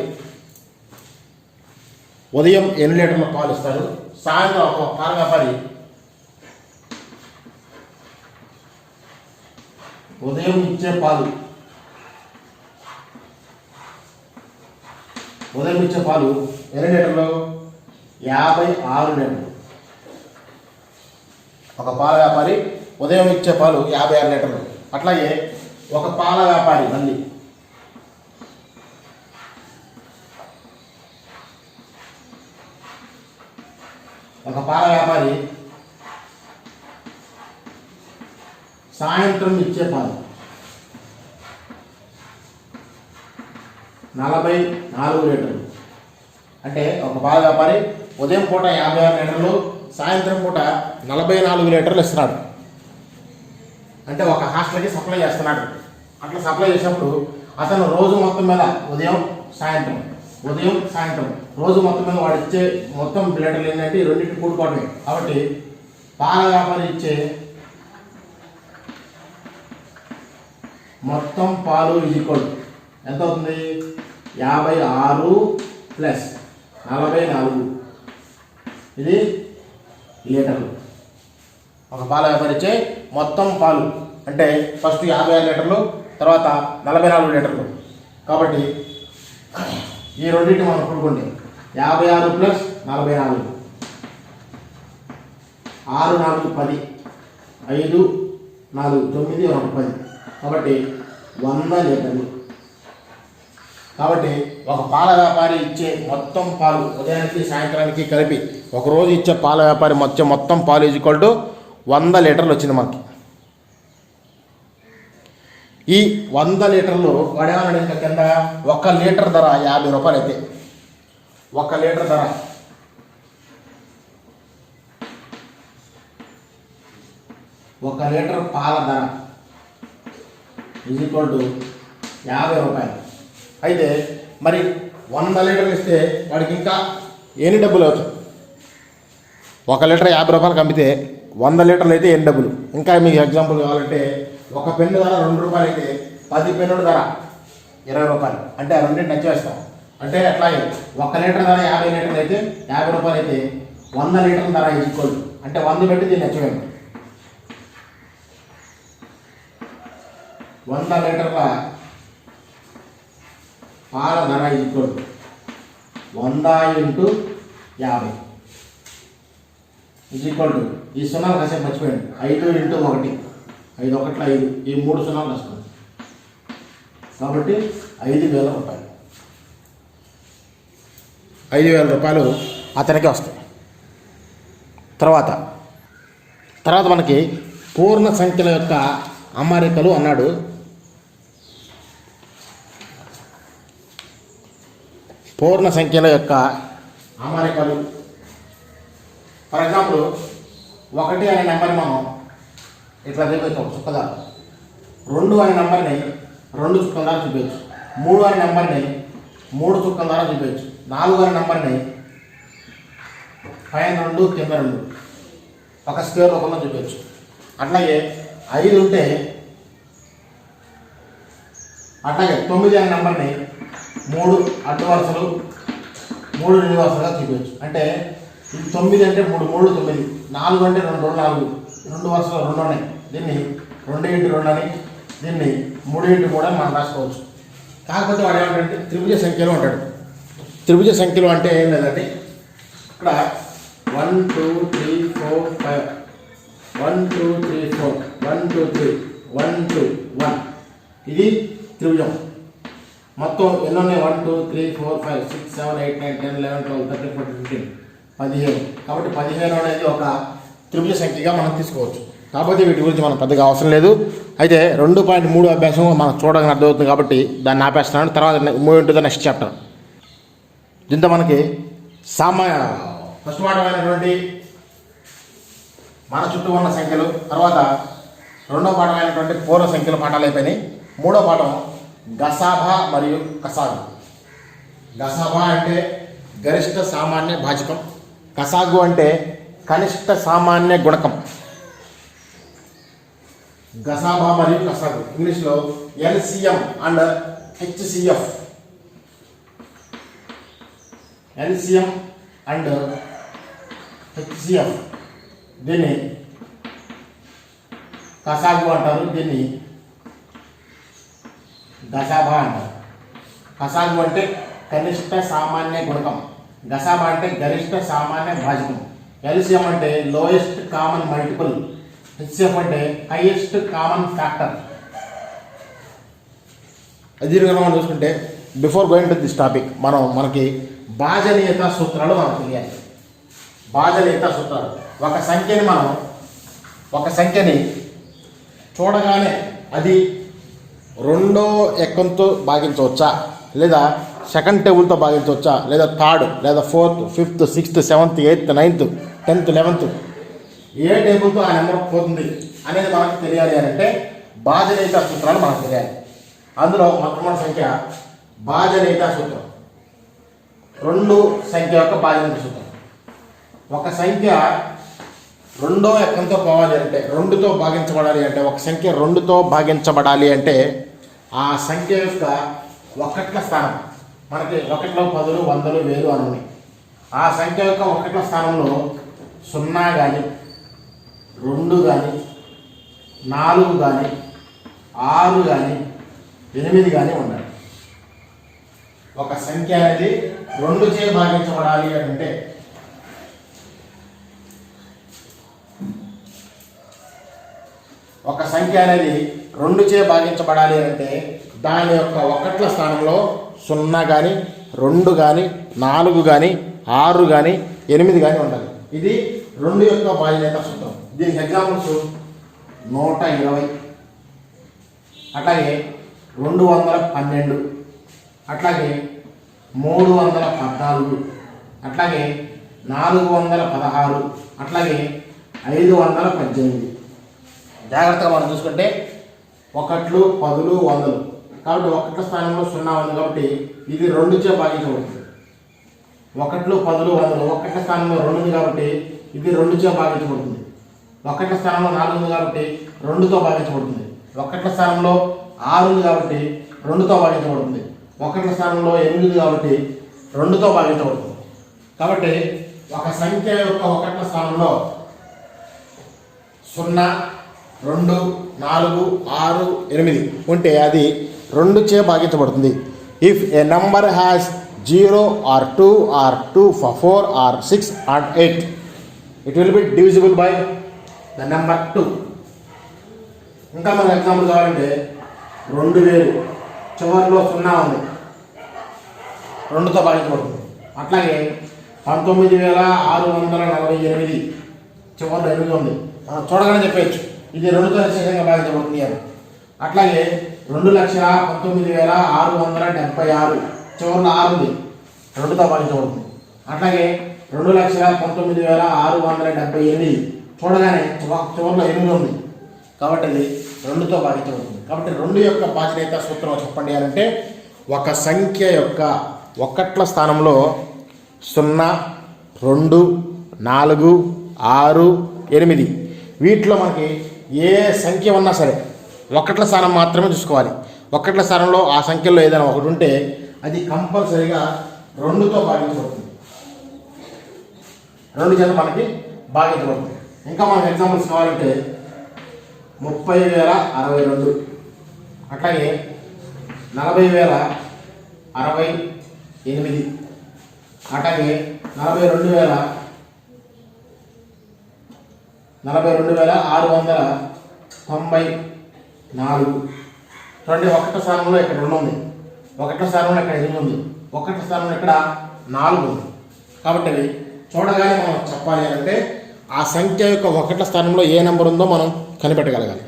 ఉదయం 8 లీటర్ల పాలు ఇస్తాడు, సాయంత్రం ఒక పాల వ్యాపారి ఉదయం ఇచ్చే పాలు 8 లీటర్లు 56 లీటర్లు. ఒక పాల వ్యాపారి ఉదయం ఇచ్చే పాలు 56 లీటర్లు. అట్లాగే ఒక పాల వ్యాపారి మళ్ళీ సాయంత్రం ఇచ్చే పాలు 44 లీటర్లు. అంటే ఒక పాల వ్యాపారి ఉదయం పూట 56 లీటర్లు, సాయంత్రం పూట 44 లీటర్లు ఇస్తున్నాడు. అంటే ఒక హాస్టల్కి సప్లై చేస్తున్నాడు. అట్లా సప్లై చేసినప్పుడు అతను రోజు మొత్తం మీద ఉదయం సాయంత్రం రోజు మొత్తం మీద వాడు ఇచ్చే మొత్తం లీటర్లు ఏంటంటే ఈ రెండింటి కూడుకోవడమే. కాబట్టి పాల వ్యాపారి ఇచ్చే మొత్తం పాలు ఈక్వల్ ఎంత అవుతుంది? 56 ప్లస్ 44, ఇది లీటర్లు. ఒక పాల వ్యాపారి ఇచ్చే మొత్తం పాలు అంటే ఫస్ట్ 56 లీటర్లు, తర్వాత 44 లీటర్లు. కాబట్టి ఈ రెండింటి మనం కూడుకోండి. 56 ప్లస్ 44, 6 4 10, 5 4 9 1 10. కాబట్టి 100 లీటర్లు. కాబట్టి ఒక పాల వ్యాపారి ఇచ్చే మొత్తం పాలు ఉదయానికి సాయంత్రానికి కలిపి ఒకరోజు ఇచ్చే పాల వ్యాపారి మొత్తం పాలు ఈక్వల్ టు 100 లీటర్లు వచ్చింది మనకి. ఈ 100 లీటర్లు వాడేమన్నాడు ఇంకా కింద 1 లీటర్ ధర 50 రూపాయలు అయితే 1 లీటర్ ధర 1 లీటర్ పాల ధర ఈక్వల్ టు 50 రూపాయలు. అయితే మరి 100 లీటర్లు ఇస్తే వాడికి ఇంకా ఎన్ని డబ్బులు అవుతాయి? 1 లీటర్ 50 రూపాయలకు అమ్మితే 100 లీటర్లు అయితే ఎన్ని డబ్బులు? ఇంకా మీకు ఎగ్జాంపుల్ కావాలంటే ఒక పెన్ను ధర 2 రూపాయలు అయితే 10 పెన్నుల ధర 20 రూపాయలు. అంటే ఆ రెండింటి నచ్చేస్తాం. అంటే అట్లాగే 1 లీటర్ ధర 50 లీటర్లు అయితే 50 రూపాయలు అయితే 100 లీటర్ల ధర ఈక్వల్ అంటే 100 పెట్టి దీన్ని నచ్చవేము. 100 లీటర్ల పాల ధర ఈక్వల్ 100 into 50 ఈక్వల్ టు ఈ సున్నాలు కాసేపు మర్చిపోయండి. 5 into 1, 5 ఒకట్ల 5, ఈ 3 సున్నాలు వస్తుంది. కాబట్టి 5,000 రూపాయలు 5,000 రూపాయలు అతనికి వస్తాయి. తర్వాత తర్వాత మనకి పూర్ణ సంఖ్యల యొక్క అమరికలు అన్నాడు. పూర్ణ సంఖ్యల యొక్క అమరికలు. ఫర్ ఎగ్జాంపుల్ 1 అనే నెంబర్ని మనం ఇట్లా చూపించాం చుక్కదారు. 2 అనే నెంబర్ని 2 చుక్కల ద్వారా చూపించచ్చు. 3 అనే నెంబర్ని 3 చుక్కల ద్వారా చూపించచ్చు. 4 అనే నెంబర్ని పైన 2 కింద 2 ఒక స్క్వేర్ రూపంలో చూపించచ్చు. అట్లాగే 5 ఉంటే అట్లాగే 9 అనే నెంబర్ని 3 అడ్డు వరుసలు 3 నిలువు వరుసలుగా చూపించచ్చు. అంటే ఇది 9 అంటే 3 3 9, 4 అంటే 2 2 4, 2 వరుసలు 2 ఉన్నాయి. దీన్ని 2 × 2 అని, దీన్ని 3 × 3 అని మనం రాసుకోవచ్చు. కాకపోతే వాడు ఏమంటే త్రిభుజ సంఖ్యలో ఉంటాడు. త్రిభుజ సంఖ్యలో అంటే ఏం లేదండి, ఇక్కడ 1 2 3 4 5 1 2 3 4 1 2 3 1 2 1 ఇది త్రిభుజం. మొత్తం ఎన్ని ఉన్నాయి? 1 2 3 4 5 6 7 8 9 10 11 12 13 14 15 15. కాబట్టి 15 అనేది ఒక త్రిభుజ సంఖ్యగా మనం తీసుకోవచ్చు. కాకపోతే వీటి గురించి మనం పెద్దగా అవసరం లేదు. అయితే 2.3 అభ్యాసం మనం చూడగానే అర్థమవుతుంది కాబట్టి దాన్ని ఆపేస్తున్నాను. తర్వాత move into the next chapter. దీంతో మనకి ఫస్ట్ పాఠమైనటువంటి మన చుట్టూ ఉన్న సంఖ్యలు, తర్వాత రెండో పాఠమైనటువంటి పూర్వ సంఖ్యల పాఠాలు అయిపోయినాయి. మూడో పాఠం గసాభా మరియు కసాగు. గసాభా అంటే గరిష్ట సామాన్య భాజకం, కసాగు అంటే కనిష్ట సామాన్య గుణకం. గసాభా మరియు కసాగు ఇంగ్లీష్లో LCM and HCF. LCM and HCF దీన్ని కసాగు అంటారు, దీన్ని గసాభా అంటారు. కసాగు అంటే కనిష్ట సామాన్య గుణకం, గసాభా అంటే గరిష్ట సామాన్య భాజకం, ఎల్సిఎం అంటే లోయెస్ట్ కామన్ మల్టిపుల్, హెచ్సిఎఫ్ అంటే హైయెస్ట్ కామన్ ఫ్యాక్టర్. దీనిగా మనం చూసుకుంటే before going to this topic మనకి భాజనీయత సూత్రాలు మనకు తెలియాలి. భాజనీయత సూత్రాలు, ఒక సంఖ్యని చూడగానే అది రెండో ఎక్కంతో భాగించవచ్చా, లేదా సెకండ్ టేబుల్తో భాగించవచ్చా, లేదా థర్డ్, లేదా 4th 5th 6th 7th 8th 9th 10th 11th ఏ టేబుల్తో ఆ నెంబర్ పోతుంది అనేది మనకు తెలియాలి అని అంటే భాజనీయత సూత్రాలు మనకు తెలియాలి. అందులో మొట్టమొదటి సంఖ్య భాజనీయత సూత్రం, 2 సంఖ్య యొక్క భాజనీయత సూత్రం. ఒక సంఖ్య రెండో ఎక్కంతో పోవాలి అంటే, 2తో భాగించబడాలి అంటే, ఒక సంఖ్య 2తో భాగించబడాలి అంటే ఆ సంఖ్య యొక్క ఒకట్ల స్థానం, మనకి ఒకట్లో 10, 100, 1000 అని ఉన్నాయి. ఆ సంఖ్య యొక్క ఒకట్ల స్థానంలో 0 కానీ 2 కానీ 4 కానీ 6 కానీ 8 కానీ ఉండాలి. ఒక సంఖ్య అనేది 2చే భాగించబడాలి అంటే ఒక సంఖ్య అనేది 2చే భాగించబడాలి అంటే దాని యొక్క ఒకట్ల స్థానంలో 0 కానీ 2 కానీ 4 కానీ 6 కానీ 8 కానీ ఉండాలి. ఇది 2 యొక్క భాజనీయత సూత్రం. దీనికి ఎగ్జాంపుల్స్ 120, అట్లాగే 212, అట్లాగే 314, అట్లాగే 416, అట్లాగే 518. జాగ్రత్తగా మనం చూసుకుంటే 1, 10, 100 కాబట్టి ఒకట్ల స్థానంలో 0 ఉంది కాబట్టి ఇది 2చే భాగించబడుతుంది. 1, 10, 100 ఒకట్ల స్థానంలో 2 ఉంది కాబట్టి ఇది 2చే భాగించబడుతుంది. ఒకట్ల స్థానంలో 4 ఉంది కాబట్టి 2తో భాగించబడుతుంది. ఒకట్ల స్థానంలో 6 ఉంది కాబట్టి 2తో భాగించబడుతుంది. ఒకట్ల స్థానంలో 8 ఉంది కాబట్టి 2తో భాగించబడుతుంది. కాబట్టి ఒక సంఖ్య యొక్క ఒకట్ల స్థానంలో 0, 2, 4, 6, 8 ఉంటే అది 2చే భాగించబడుతుంది. If A number has 0 or 2 or 2 for 4 or 6 or 8 it will be divisible by the number 2. ఇంకా మనం ఎగ్జాంపుల్ కావాలంటే 2000 చివరిలో 0 ఉంది, 2తో భాగించబడుతుంది. అట్లాగే 19648 చివరిలో 8 ఉంది, చూడగానే చెప్పచ్చు ఇది 2తో నిశ్శేషంగా భాగించబడుతుంది అని. అట్లాగే 2,19,676 చివరిలో 6 ఉంది, 2తో భాగించబడుతుంది. అట్లాగే 2,19,678 చూడగానే చివరిలో 8 ఉంది కాబట్టి అది 2తో భాగించబడుతుంది. కాబట్టి 2 యొక్క బాధ్యత సూత్రం చెప్పండి అని అంటే ఒక సంఖ్య యొక్క ఒకట్ల స్థానంలో 0, 2, 4, 6, 8 వీటిలో మనకి ఏ సంఖ్య ఉన్నా సరే ఒకట్ల స్థానం మాత్రమే చూసుకోవాలి. ఒకట్ల స్థానంలో ఆ సంఖ్యలో ఏదైనా ఒకటి ఉంటే అది కంపల్సరీగా 2తో భాగించబడుతుంది, 2 చేత మనకి భాగించబడుతుంది. ఇంకా మనకు ఎగ్జాంపుల్స్ కావాలంటే 30,062, అట్లాగే 40,068, అట్లాగే 42,694. చూడండి ఒకటి స్థానంలో ఇక్కడ 2 ఉంది, ఒకటి స్థానంలో ఇక్కడ 8 ఉంది, ఒకటి స్థానంలో ఇక్కడ 4 ఉంది. కాబట్టి అవి చూడగానే మనం చెప్పాలి అంటే ఆ సంఖ్య యొక్క ఒకట్ల స్థానంలో ఏ నెంబర్ ఉందో మనం కనిపెట్టగలగాలి.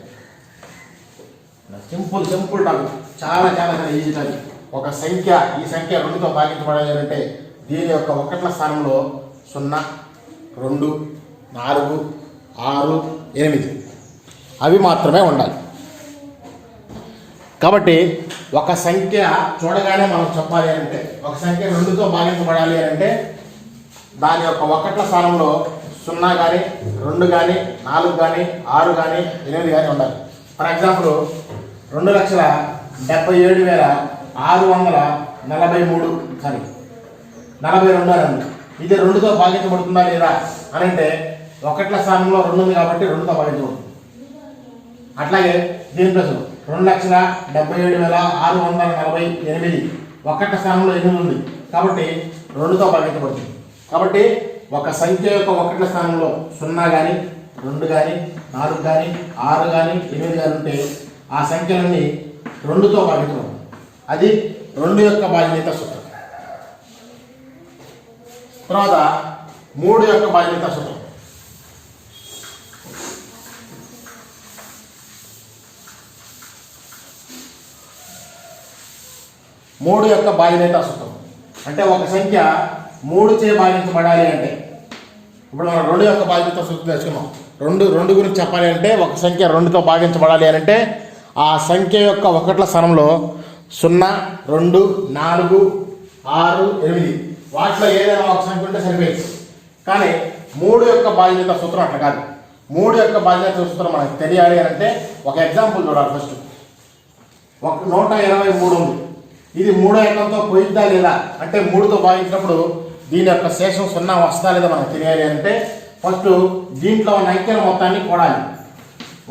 సింపుల్ టాపిక్, చాలా ఈజీ టాపిక్. ఒక సంఖ్య ఈ సంఖ్య 2తో భాగించబడాలి అంటే దీని యొక్క ఒకట్ల స్థానంలో 0, 2, 4, 6, 8 అవి మాత్రమే ఉండాలి. కాబట్టి ఒక సంఖ్య చూడగానే మనం చెప్పాలి అంటే ఒక సంఖ్య 2తో భాగించబడాలి అంటే దాని యొక్క ఒకట్ల స్థానంలో 0 కానీ 2 కానీ 4 కానీ 6 కానీ 8 కానీ ఉండాలి. ఫర్ ఎగ్జాంపుల్ 2,70,643 అని ఇది 2తో భాగించబడుతుందా లేదా అని అంటే ఒకట్ల స్థానంలో 2 ఉంది కాబట్టి 2తో భాగించబడుతుంది. అట్లాగే దీని ప్లస్ 2,77,648 ఒకట్ల స్థానంలో 8 ఉంది కాబట్టి 2తో భాగించబడుతుంది. కాబట్టి ఒక సంఖ్య యొక్క ఒకట్ల స్థానంలో 0 కానీ 2 కానీ 4 కానీ 6 కానీ 8 కానీ ఉంటే ఆ సంఖ్యలన్నీ 2తో భాగించబడుతుంది. అది 2 యొక్క బాధ్యత సూత్రం. తర్వాత 3 యొక్క బాధ్యత సూత్రం. మూడు యొక్క బాధ్యత సూత్రం అంటే ఒక సంఖ్య 3 చే భాగించబడాలి అంటే ఇప్పుడు మనం 2 యొక్క బాధ్యత సూత్రం తెచ్చుకున్నాం. 2 గురించి చెప్పాలి అంటే ఒక సంఖ్య 2తో భాగించబడాలి అని అంటే ఆ సంఖ్య యొక్క ఒకట్ల స్థానంలో 0, 2, 4, 6, 8 వాటిలో ఏదైనా ఒక సంఖ్య ఉంటే సరిపోయింది. కానీ 3 యొక్క బాధ్యత సూత్రం అట్లా కాదు. 3 యొక్క బాధ్యత సూత్రం మనకు తెలియాలి అని అంటే ఒక ఎగ్జాంపుల్ చూడాలి. ఫస్ట్ 123 ఉంది, ఇది 3 ఏకంతో పోయిద్దా లేదా అంటే 3తో భాగించినప్పుడు దీని యొక్క శేషం 0 వస్తా లేదా మనకు తెలియాలి అంటే ఫస్ట్ దీంట్లో ఉన్న అంకెల మొత్తాన్ని కూడాలి.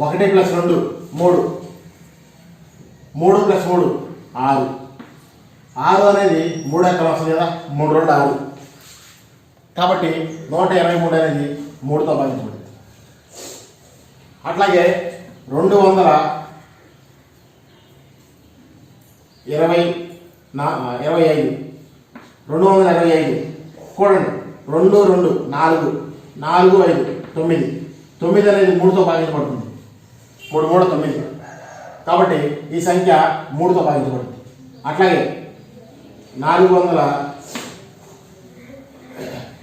1 + 2 3, 3 + 3 6, 6 అనేది 3 ఎక్కడ వస్తుంది కదా, 3 2 6 కాబట్టి 123 అనేది 3తో భాగించబడింది. అట్లాగే 225 చూడండి 2 2 4 4 5 9 9 అనేది 3తో భాగించబడుతుంది. 3 3 9 కాబట్టి ఈ సంఖ్య 3తో భాగించబడుతుంది. అట్లాగే 453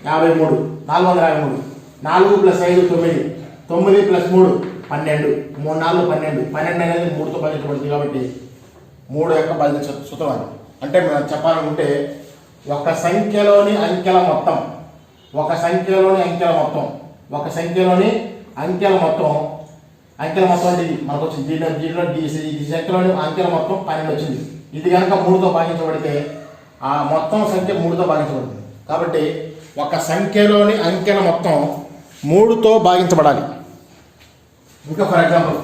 4 + 5 9 9 + 3 12 3 4 12 12 అనేది 3తో భాగించబడుతుంది. కాబట్టి 3 యొక్క బాధ్యత సూత్రం అది. అంటే మనం చెప్పాలనుకుంటే ఒక సంఖ్యలోని అంకెల మొత్తం అంటే ఇది మనకు వచ్చింది. దీంట్లో ఈ సంఖ్యలోని అంకెల మొత్తం 12 వచ్చింది. ఇది కనుక 3తో భాగించబడితే ఆ మొత్తం సంఖ్య 3తో భాగించబడుతుంది. కాబట్టి ఒక సంఖ్యలోని అంకెల మొత్తం 3తో భాగించబడాలి. ఇంకా ఫర్ ఎగ్జాంపుల్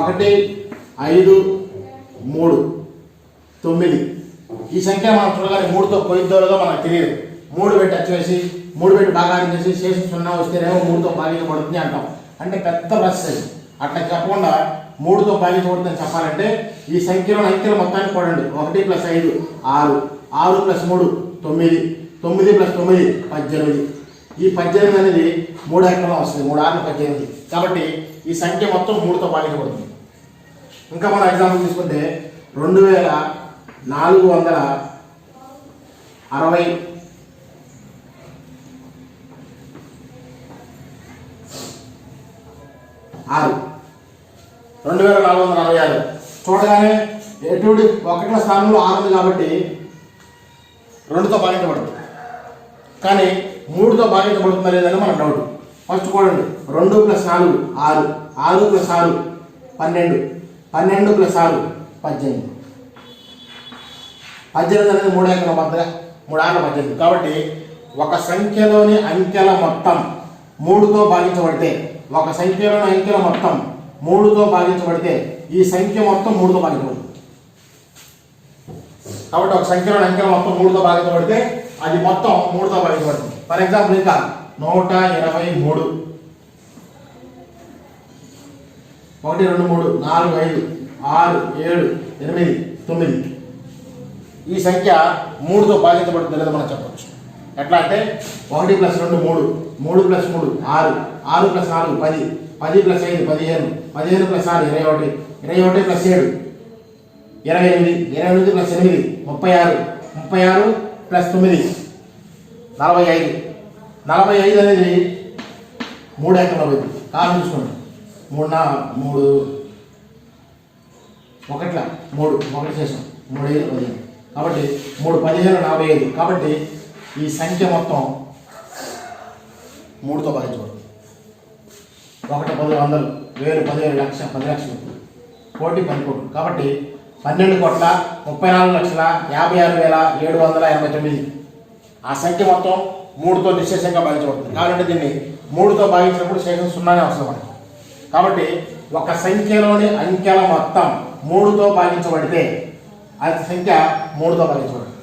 1 5 3 9 ఈ సంఖ్య మనం చూడగానే 3తో పోయిద్దో లేదో మనకు తెలియదు. 3 పెట్టి వచ్చేసి 3 పెట్టి భాగాన్ని చేసి శేషం 0 వస్తేనేమో 3తో భాగించబడుతుంది అంటాం. అంటే పెద్ద ప్రాసెస్. అట్లా చెప్పకుండా 3తో భాగించబడుతుందని చెప్పాలంటే ఈ సంఖ్యలోని అంకెల మొత్తాన్ని కూడండి. 1 + 5 6, 6 + 3 9, 9 + 9 18, ఈ 18 అనేది 3 ఎకరంలో వస్తుంది. 3 6 18. కాబట్టి ఈ సంఖ్య మొత్తం 3తో భాగించబడుతుంది. ఇంకా మనం ఎగ్జాంపుల్ తీసుకుంటే 2466 2466 చూడగానే ఎటువంటి 1వ స్థానంలో 6 ఉంది కాబట్టి 2తో భాగించబడుతుంది. కానీ 3తో భాగించబడుతుందా లేదని మన డౌట్. ఫస్ట్ చూడండి, 2 + 4 6, 6 + 6 12, 12 + 6 18. 18 అనేది 3 ఎకరం మధ్య 3 6 18. కాబట్టి ఒక సంఖ్యలోని అంకెల మొత్తం 3తో భాగించబడితే, ఒక సంఖ్యలోని అంకెల మొత్తం 3తో భాగించబడితే ఈ సంఖ్య మొత్తం 3తో భాగించబడుతుంది. కాబట్టి ఒక సంఖ్యలోని అంకెల మొత్తం 3తో భాగించబడితే అది మొత్తం 3తో భాగించబడుతుంది. ఫర్ ఎగ్జాంపుల్ ఇంకా 123 1 2 3 4 5 6 7 8 9 ఈ సంఖ్య 3తో భాగించబడుతుంది లేదా మనం చెప్పవచ్చు. ఎట్లా అంటే 1 + 2 3, 3 + 3 6, 6 + 4 10, 10 + 5 15, 15 + 6 21, 21 + 7 28, 28 + 8 36, 36 + 9 45. 45 అనేది 3 ఎకరంలో పోయింది. కారణం చూసుకోండి, 3 చేసాం 3 5 15. కాబట్టి 3 15 45. కాబట్టి ఈ సంఖ్య మొత్తం 3తో భాగించబడుతుంది. 1 10 100 1000 10,000 లక్ష 10 లక్షలు కోటి 10 కోట్లు. కాబట్టి 12,34,56,789 ఆ సంఖ్య మొత్తం 3తో నిశ్శేషంగా భాగించబడుతుంది. కాబట్టి దీన్ని 3తో భాగించినప్పుడు శేషం 0నే అవసరం మనకి. కాబట్టి ఒక సంఖ్యలోని అంకెల మొత్తం 3తో భాగించబడితే ఆ సంఖ్య 3తో భాగించబడుతుంది.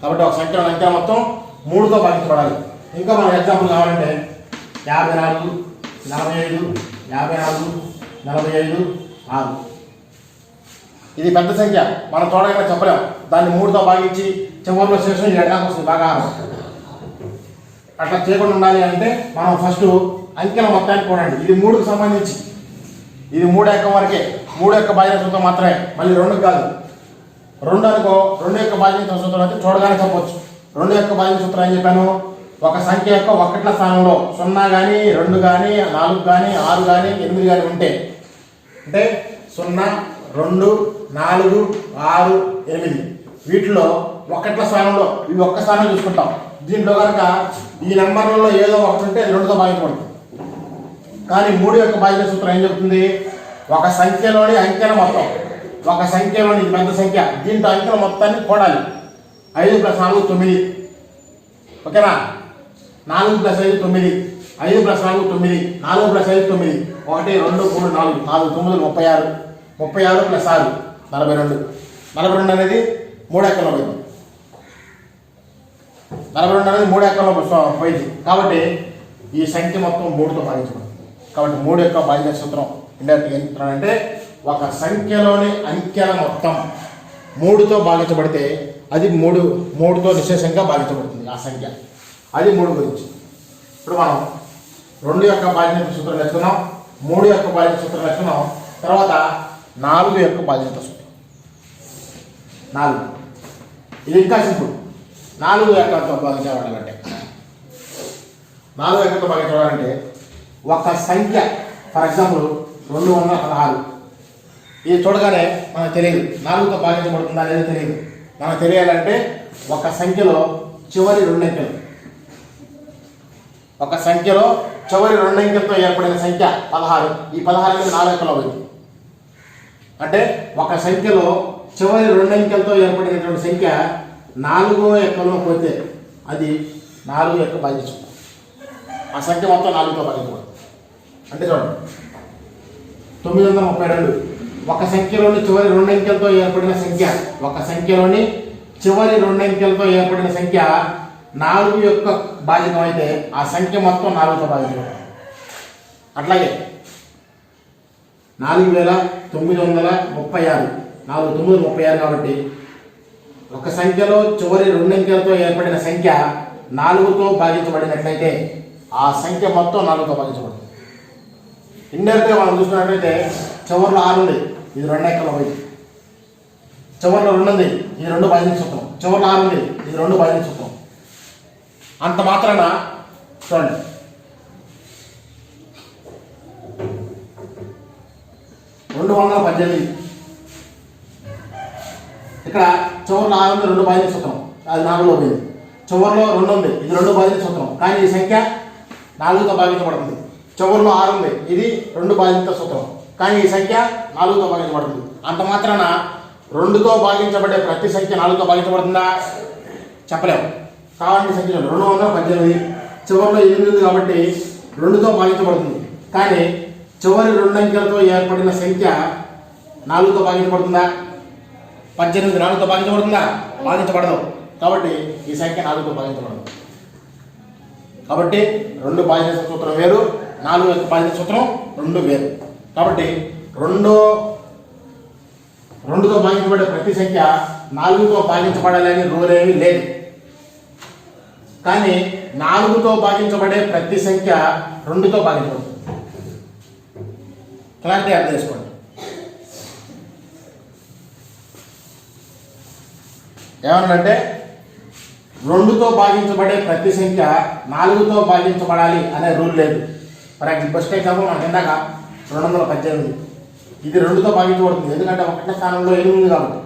కాబట్టి ఒక సంఖ్యలోని అంకెల మొత్తం 3తో భాగించబడాలి. ఇంకా మన ఎగ్జాంపుల్ కావాలంటే 54 45 54 45 6. ఇది పెద్ద సంఖ్య, మనం చూడగానే చెప్పలేము. దాన్ని 3తో భాగించి చివరిలో శేషం 7 దాకా వస్తుంది బాగా. అట్లా చేయకుండా ఉండాలి అంటే మనం ఫస్ట్ అంకెల మొత్తాన్ని చూడండి. ఇది 3కు సంబంధించి, ఇది 3 ఎకరం వరకే, 3 యొక్క భాజన సూత్రం మాత్రమే, మళ్ళీ 2కు కాదు. 2 అనుకో, 2 యొక్క భాజన సూత్రం అయితే చూడగానే చెప్పవచ్చు. 2 యొక్క భాజన సూత్రం ఏం చెప్పాను, ఒక సంఖ్య యొక్క 1ల స్థానంలో 0 కానీ 2 కానీ 4 కానీ 6 కానీ 8 కానీ ఉంటే, అంటే 0 2 4 6 8 వీటిలో 1ల స్థానంలో ఇవి ఒక్క స్థానం చూసుకుంటాం. దీంట్లో కనుక ఈ నెంబర్లలో ఏదో ఒకటి ఉంటే అది 2తో భాగించబడుతుంది. కానీ 3 యొక్క భాజన సూత్రం ఏం చెప్తుంది, ఒక సంఖ్యలోని అంకెల మొత్తం, ఒక సంఖ్యలోని పెద్ద సంఖ్య, దీంట్లో అంకెల మొత్తాన్ని కూడాలి. 5 + 4 9, ఓకేనా. 4 + 5 9, 5 + 4 9, 4 + 5 9, 1 2 3 4 4 9 36, 36 + 6 42. 42 అనేది 3 ఎకరంలో పోయింది. 42 అనేది 3 ఎకరంలో పోయింది. కాబట్టి ఈ సంఖ్య మొత్తం 3తో భాగించబడుతుంది. కాబట్టి 3 యొక్క భాజన సూత్రం ఇండైరెక్ట్గా ఏం చెప్తున్నాడంటే, ఒక సంఖ్యలోని అంకెల మొత్తం 3తో భాగించబడితే అది 3తో నిశ్శేషంగా భాగించబడుతుంది ఆ సంఖ్య. అది 3 గురించి. ఇప్పుడు మనం 2 యొక్క భాజన సూత్రం నేర్చుకున్నాం, 3 యొక్క భాజన సూత్రం నేర్చుకున్నాం. తర్వాత 4 యొక్క భాజన సూత్రం. 4 ఇది ఇంకా సింపుల్. 4 ఎక్కడితో భాగించబడాలంటే, 4 ఎక్కడితో భాగించబడాలంటే ఒక సంఖ్య, ఫర్ ఎగ్జాంపుల్ 216. ఇది చూడగానే మనకు తెలియదు 4తో భాగించబడుతుందా లేదా తెలియదు. మనకు తెలియాలంటే ఒక సంఖ్యలో చివరి 2 అంకెలు, ఒక సంఖ్యలో చివరి 2 అంకెలతో ఏర్పడిన సంఖ్య 16. ఈ 16 అనేది 4 ఎకరంలో పోయింది. అంటే ఒక సంఖ్యలో చివరి 2 అంకెలతో ఏర్పడినటువంటి సంఖ్య 4వ ఎకరంలో పోతే అది 4 యొక్క భాజన సూత్రం. ఆ సంఖ్య మొత్తం 4తో భాగించబడుతుంది. అంటే చూడండి, 932 ఒక సంఖ్యలోని చివరి 2 అంకెలతో ఏర్పడిన సంఖ్య, ఒక సంఖ్యలోని చివరి 2 అంకెలతో ఏర్పడిన సంఖ్య 4 యొక్క భాజకం అయితే ఆ సంఖ్య మొత్తం 4తో భాగించబడుతుంది. అట్లాగే 4936, 4 9 36. కాబట్టి ఒక సంఖ్యలో చివరి 2 అంకెలతో ఏర్పడిన సంఖ్య 4తో భాగించబడినట్లయితే ఆ సంఖ్య మొత్తం 4తో భాగించబడుతుంది. ఇండైరెక్ట్గా మనం చూసుకున్నట్లయితే చివరిలో 6 ఉంది, ఇది 2 అంకెల పోయి. చివరిలో 2 ఉంది, ఇది 2 భాగించే సూత్రం. చివరిలో 6 ఉంది, ఇది 2 భాగించే సూత్రం. అంత మాత్రాన చూడండి, రెండు 218 ఇక్కడ చివరిలో 6 ఉంది, 2 భాగించే సూత్రం, అది 4లో పోయింది. చివరిలో 2 ఉంది, ఇది 2 భాగించే సూత్రం, కానీ ఈ సంఖ్య 4తో భాగించబడుతుంది. చివరిలో 6 ఉంది, ఇది 2 భాగించే సూత్రం, కానీ ఈ సంఖ్య 4తో భాగించబడుతుంది. అంత మాత్రాన 2తో భాగించబడే ప్రతి సంఖ్య 4తో భాగించబడుతుందా? చెప్పలేము. కావాలంటే సంఖ్య 218, చివరిలో 8 ఉంది కాబట్టి 2తో భాగించబడుతుంది. కానీ చివరి 2 అంకెలతో ఏర్పడిన సంఖ్య 4తో భాగించబడుతుందా? 18 4తో భాగించబడుతుందా? భాగించబడదు. కాబట్టి ఈ సంఖ్య 4తో భాగించబడదు. కాబట్టి 2 భాగించే సూత్రం వేరు, 4 యొక్క భాగించే సూత్రం 2 వేరు. కాబట్టి 2తో భాగించబడే ప్రతి సంఖ్య 4తో భాగించబడాలని రూల్ ఏమీ లేదు. కానీ 4తో భాగించబడే ప్రతి సంఖ్య 2తో భాగించబడుతుంది. క్లారిటీ అర్థం చేసుకోండి. ఏమనంటే 2తో భాగించబడే ప్రతి సంఖ్య 4తో భాగించబడాలి అనే రూల్ లేదు. ఫర్ ఎగ్జాంపుల్ ఫస్ట్ ఎగ్జాంపుల్ మనకి ఇందాక 218, ఇది 2తో భాగించబడుతుంది, ఎందుకంటే 1వ స్థానంలో 8 ఉంది కాబట్టి.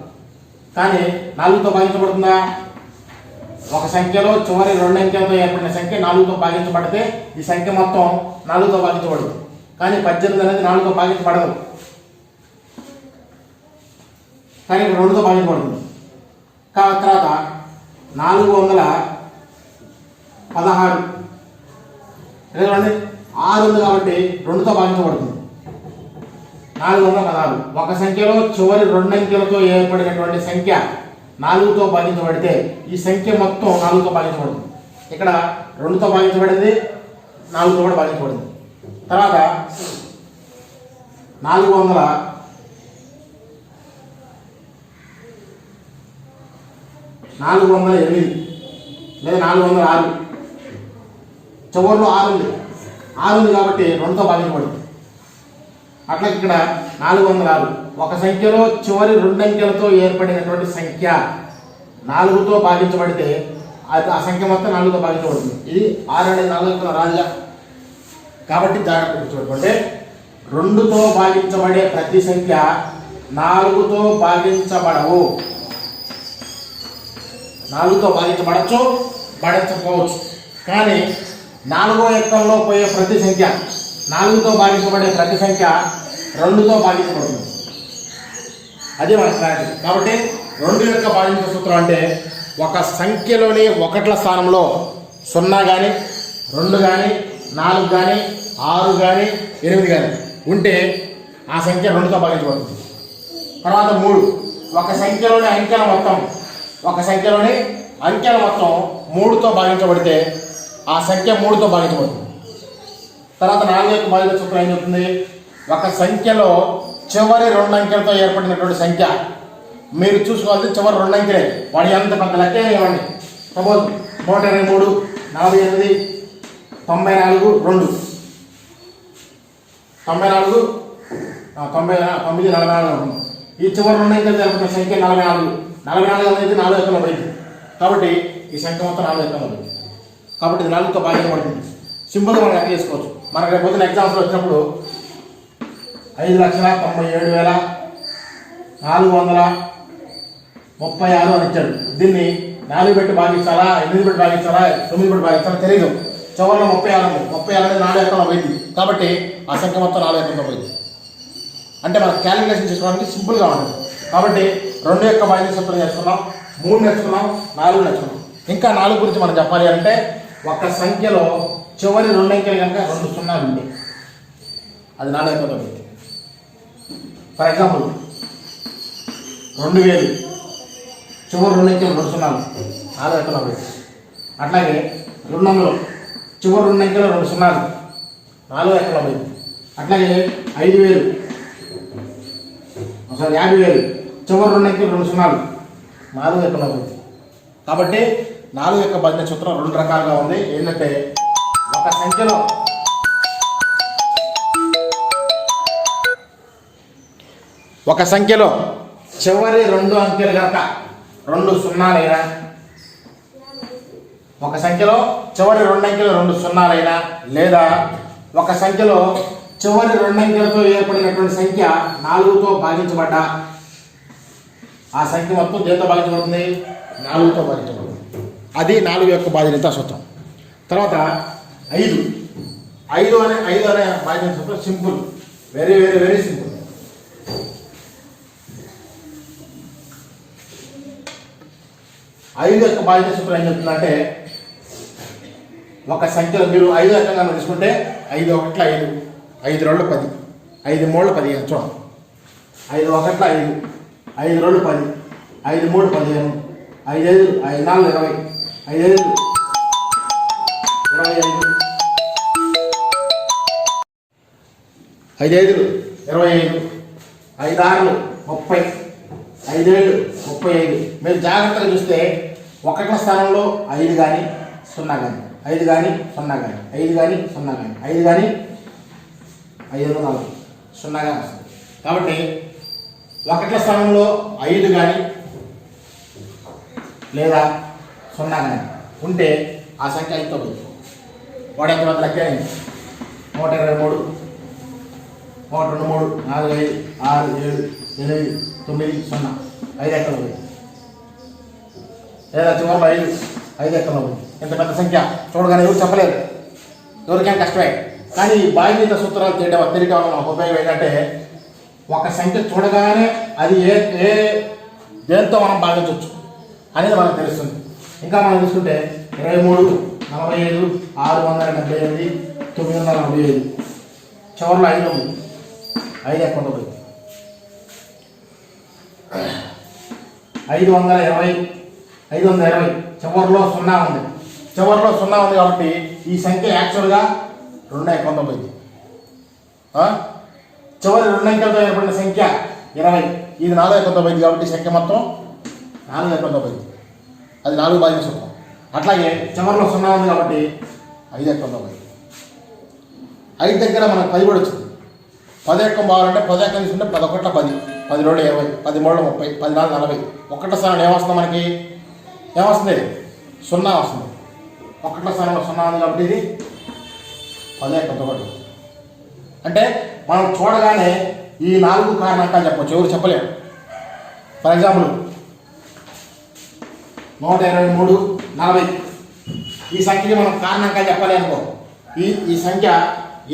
కానీ 4తో భాగించబడుతుందా? ఒక సంఖ్యలో చివరి 2 అంకెలతో ఏర్పడిన సంఖ్య 4తో భాగించబడితే ఈ సంఖ్య మొత్తం 4తో భాగించబడుతుంది. కానీ 18 అనేది 4తో భాగించబడదు, కానీ 2తో భాగించబడుతుంది. తర్వాత 416 చూడండి, 6 ఉంది కాబట్టి 2తో భాగించబడుతుంది. 416 ఒక సంఖ్యలో చివరి 2 అంకెలతో ఏర్పడినటువంటి సంఖ్య 4తో భాగించబడితే ఈ సంఖ్య మొత్తం 4తో భాగించబడుతుంది. ఇక్కడ 2తో భాగించబడింది, 4తో కూడా భాగించబడింది. తర్వాత 408 లేదా 406 చివరిలో 6 ఉంది, 6 ఉంది కాబట్టి 2తో భాగించబడింది. అట్లా ఇక్కడ 406 ఒక సంఖ్యలో చివరి 2 అంకెలతో ఏర్పడినటువంటి సంఖ్య 4తో భాగించబడితే ఆ సంఖ్య మొత్తం 4తో భాగించబడుతుంది. ఇది 6 అనేది 4తో రాదుగా, కాబట్టి జాగ్రత్త గుర్తుపెట్టుకుంటే 2తో భాగించబడే ప్రతి సంఖ్య 4తో భాగించబడవు. 4తో భాగించబడచ్చు, భాగించకపోవచ్చు. కానీ 4వ ఎక్కంలో పోయే ప్రతి సంఖ్య 4తో భాగించబడే ప్రతి సంఖ్య 2తో భాగించబడుతుంది. అదే మన క్లారిటీ. కాబట్టి 2 యొక్క భాగించే సూత్రం అంటే ఒక సంఖ్యలోని 1ల స్థానంలో 0 కానీ 2 కానీ 4 కానీ 6 కానీ 8 కానీ ఉంటే ఆ సంఖ్య 2తో భాగించబడుతుంది. తర్వాత 3 ఒక సంఖ్యలోని అంకెల మొత్తం 3తో భాగించబడితే ఆ సంఖ్య 3తో భాగించబడుతుంది. తర్వాత 4 యొక్క భాగించే సూత్రం ఏం చెప్తుంది? ఒక సంఖ్యలో చివరి 2 అంకెలతో ఏర్పడినటువంటి సంఖ్య మీరు చూసుకోవాలి, చివరి 2 అంకెలే. వాడి ఎంత పెద్ద లెక్క ఇవ్వండి. సపోజ్ 123, 48, 94, 2 94, 99, 44 ఈ చివరి 2 అంకెలతో ఏర్పడిన సంఖ్య 44. 44 అనేది 4 ఎక్కలో పోయింది కాబట్టి ఈ సంఖ్య మొత్తం 4 ఎక్కలో పోయింది. కాబట్టి ఇది 4తో భాగించబడుతుంది. సింపుల్గా మనం లెక్క చేసుకోవచ్చు. మనకు రేపు పొద్దున ఎగ్జామ్స్లో వచ్చినప్పుడు 5,97,436 అని ఇచ్చాడు. దీన్ని 4 పెట్టి భాగించాలా, 8 పెట్టి భాగించాలా, 9 పెట్టి భాగించాలా తెలియదు. చివరిలో 36 ఉంది. 36 అనేది 4 ఎక్కలో పోయింది కాబట్టి ఆ సంఖ్య మొత్తం 4 ఎక్కలో పోయింది. అంటే మనం క్యాలిక్యులేషన్ చేసుకోవడానికి సింపుల్గా ఉంటుంది. కాబట్టి 2 యొక్క భాగించే సూత్రం నేర్చుకున్నాం, 3 నేర్చుకున్నాం, 4 నేర్చుకున్నాం. ఇంకా 4 గురించి మనం చెప్పాలి అంటే ఒక సంఖ్యలో చివరి 2 అంకెలు కనుక 2 సున్నాలు ఉంటాయి, అది 4 ఎక్కలో పోయింది. ఫర్ ఎగ్జాంపుల్ 2000 చివరి 2 అంకెలు 2 సున్నాలు, 4 ఎక్కలో పోయింది. అట్లాగే 200 చివరి 2 అంకెలు 2 సున్నాలు, 4 ఎక్కలో పోయింది. అట్లాగే 50,000 చివరి 2 అంకెలు 2 సున్నాలు, 4 ఎక్కలో పోయింది. కాబట్టి 4 యొక్క బాధ్యత సూత్రం 2 రకాలుగా ఉంది. ఏంటంటే ఒక సంఖ్యలో చివరి 2 అంకెలు కనుక 2 సున్నాలైనా, ఒక సంఖ్యలో చివరి 2 అంకెలు 2 సున్నాలైనా, లేదా ఒక సంఖ్యలో చివరి 2 అంకెలతో ఏర్పడినటువంటి సంఖ్య 4తో భాగించబడ్డా ఆ సంఖ్య మొత్తం దేంతో భాగించబడుతుంది? 4తో భాగించబడుతుంది. అది 4 యొక్క బాధ్యత సూత్రం. తర్వాత 5 అనే బాధ్యత సూత్రం simple, very very very simple. 5 యొక్క బాధ్యత సూత్రం ఏం చెప్తుందంటే, ఒక సంఖ్యలో మీరు 5 రకంగా తీసుకుంటే 5 1 5, 5 2 10, 5 3 15. చూడండి, 5 1 5, 5 2 10, 5 3 15, 5 5 4 20, 5 5 25, 5 5 25, 5 6 30, 5 7 35. మీరు జాగ్రత్తగా చూస్తే 1 స్థానంలో 5 కానీ 0 కానీ, 5 కానీ 0 కానీ, 5 కానీ 0 కానీ, 5 కానీ 5 4 0 కానీ వస్తుంది. కాబట్టి 1 స్థానంలో 5 కానీ లేదా 0 కానీ ఉంటే ఆ సంఖ్య 5తో పోతుంది. వాడు ఎంత మంది లెక్క 123, 1 2 3 4 5 6 7 8 9 0, 5 ఎక్కడ పోయింది. లేదా చివరిలో 5 ఎక్కడ పోయింది. ఇంత పెద్ద సంఖ్య చూడగానే ఎవరు చెప్పలేరు, ఎవరికైనా కష్టమే. కానీ ఈ బాధ్యత సూత్రాలు తెలియటం వల్ల మనకు ఉపయోగం ఏంటంటే, ఒక సంఖ్య చూడగానే అది ఏ దేంతో మనం భావించవచ్చు అనేది మనకు తెలుస్తుంది. ఇంకా మనం చూసుకుంటే 23, 45, 678, 945, చివరిలో 5 ఉంది. 5 ఎక్కడ పోయింది. 520, చివరిలో 0 ఉంది. చివరిలో 0 ఉంది కాబట్టి ఈ సంఖ్య యాక్చువల్గా 219. చివరి 2 అంకెలతో ఏర్పడిన సంఖ్య 20, ఇది 419 కాబట్టి సంఖ్య మొత్తం 419. అది 4 బాధ్యత సూత్రం. అట్లాగే చివరిలో 0 ఉంది కాబట్టి 519. 5 దగ్గర మనకు 10 కూడా వచ్చింది. 10 ఎక్కం బాగాలంటే 10 ఎక్కం తీసుకుంటే 10 1 10, 10 2 20, 10 3 30, 10 4 40. 1 స్థానంలో ఏమొస్తుంది? మనకి ఏమొస్తుంది? 0 వస్తుంది. 1 స్థానంలో 0 ఉంది కాబట్టి ఇది 10 ఎక్కంతో పాటు. అంటే మనం చూడగానే ఈ 4 కారణాంకాలు చెప్పచ్చు, ఎవరు చెప్పలేరు. ఫర్ ఎగ్జాంపుల్ 123, 40 ఈ సంఖ్యకి మనం కారణాంకాలు చెప్పాలి అనుకో. ఈ సంఖ్య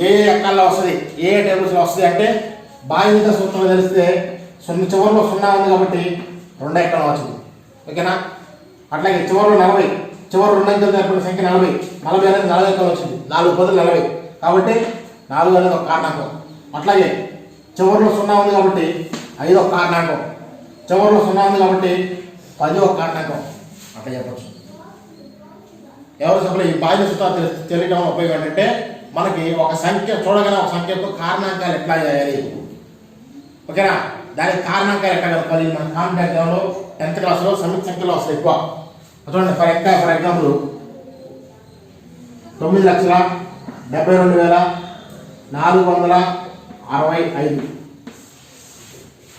ఏ ఎక్కాల్లో వస్తుంది, ఏ టేబుల్స్లో వస్తుంది అంటే బాధ్యత సూత్రం తెలిస్తే చివరిలో 0 ఉంది కాబట్టి 2 ఎక్కడం వచ్చింది. ఓకేనా? అట్లాగే చివరిలో 40, చివరి 2 అంకెలతో ఏర్పడిన సంఖ్య 40, 40 అనేది 4 ఎక్కడం వచ్చింది. 4 10 40 కాబట్టి 4 అనేది ఒక కారణాంకం. అట్లాగే చివరిలో 0 ఉంది కాబట్టి 5 ఒక కారణాంకం. చివరిలో 0 ఉంది కాబట్టి 10 ఒక కారణాంకం. అట్లా చెప్పచ్చు. ఎవరు చెప్పలే. ఈ బాధ్యత సూత్రాలు తెలియడం ఉపయోగం ఏంటంటే, మనకి ఒక సంఖ్య చూడగానే ఒక సంఖ్యతో కారణాంకాలు ఎట్లా చేయాలి, ఓకేనా? దానికి కారణాంకాలు ఎట్లా కలపాలి. మన కాంపిటేటివ్ ఎగ్జామ్లో 10th క్లాస్లో సమితి సంఖ్యలో వస్తాయి ఎక్కువ. చూడండి, ఫర్ ఎగ్జాంపుల్ 9,72,465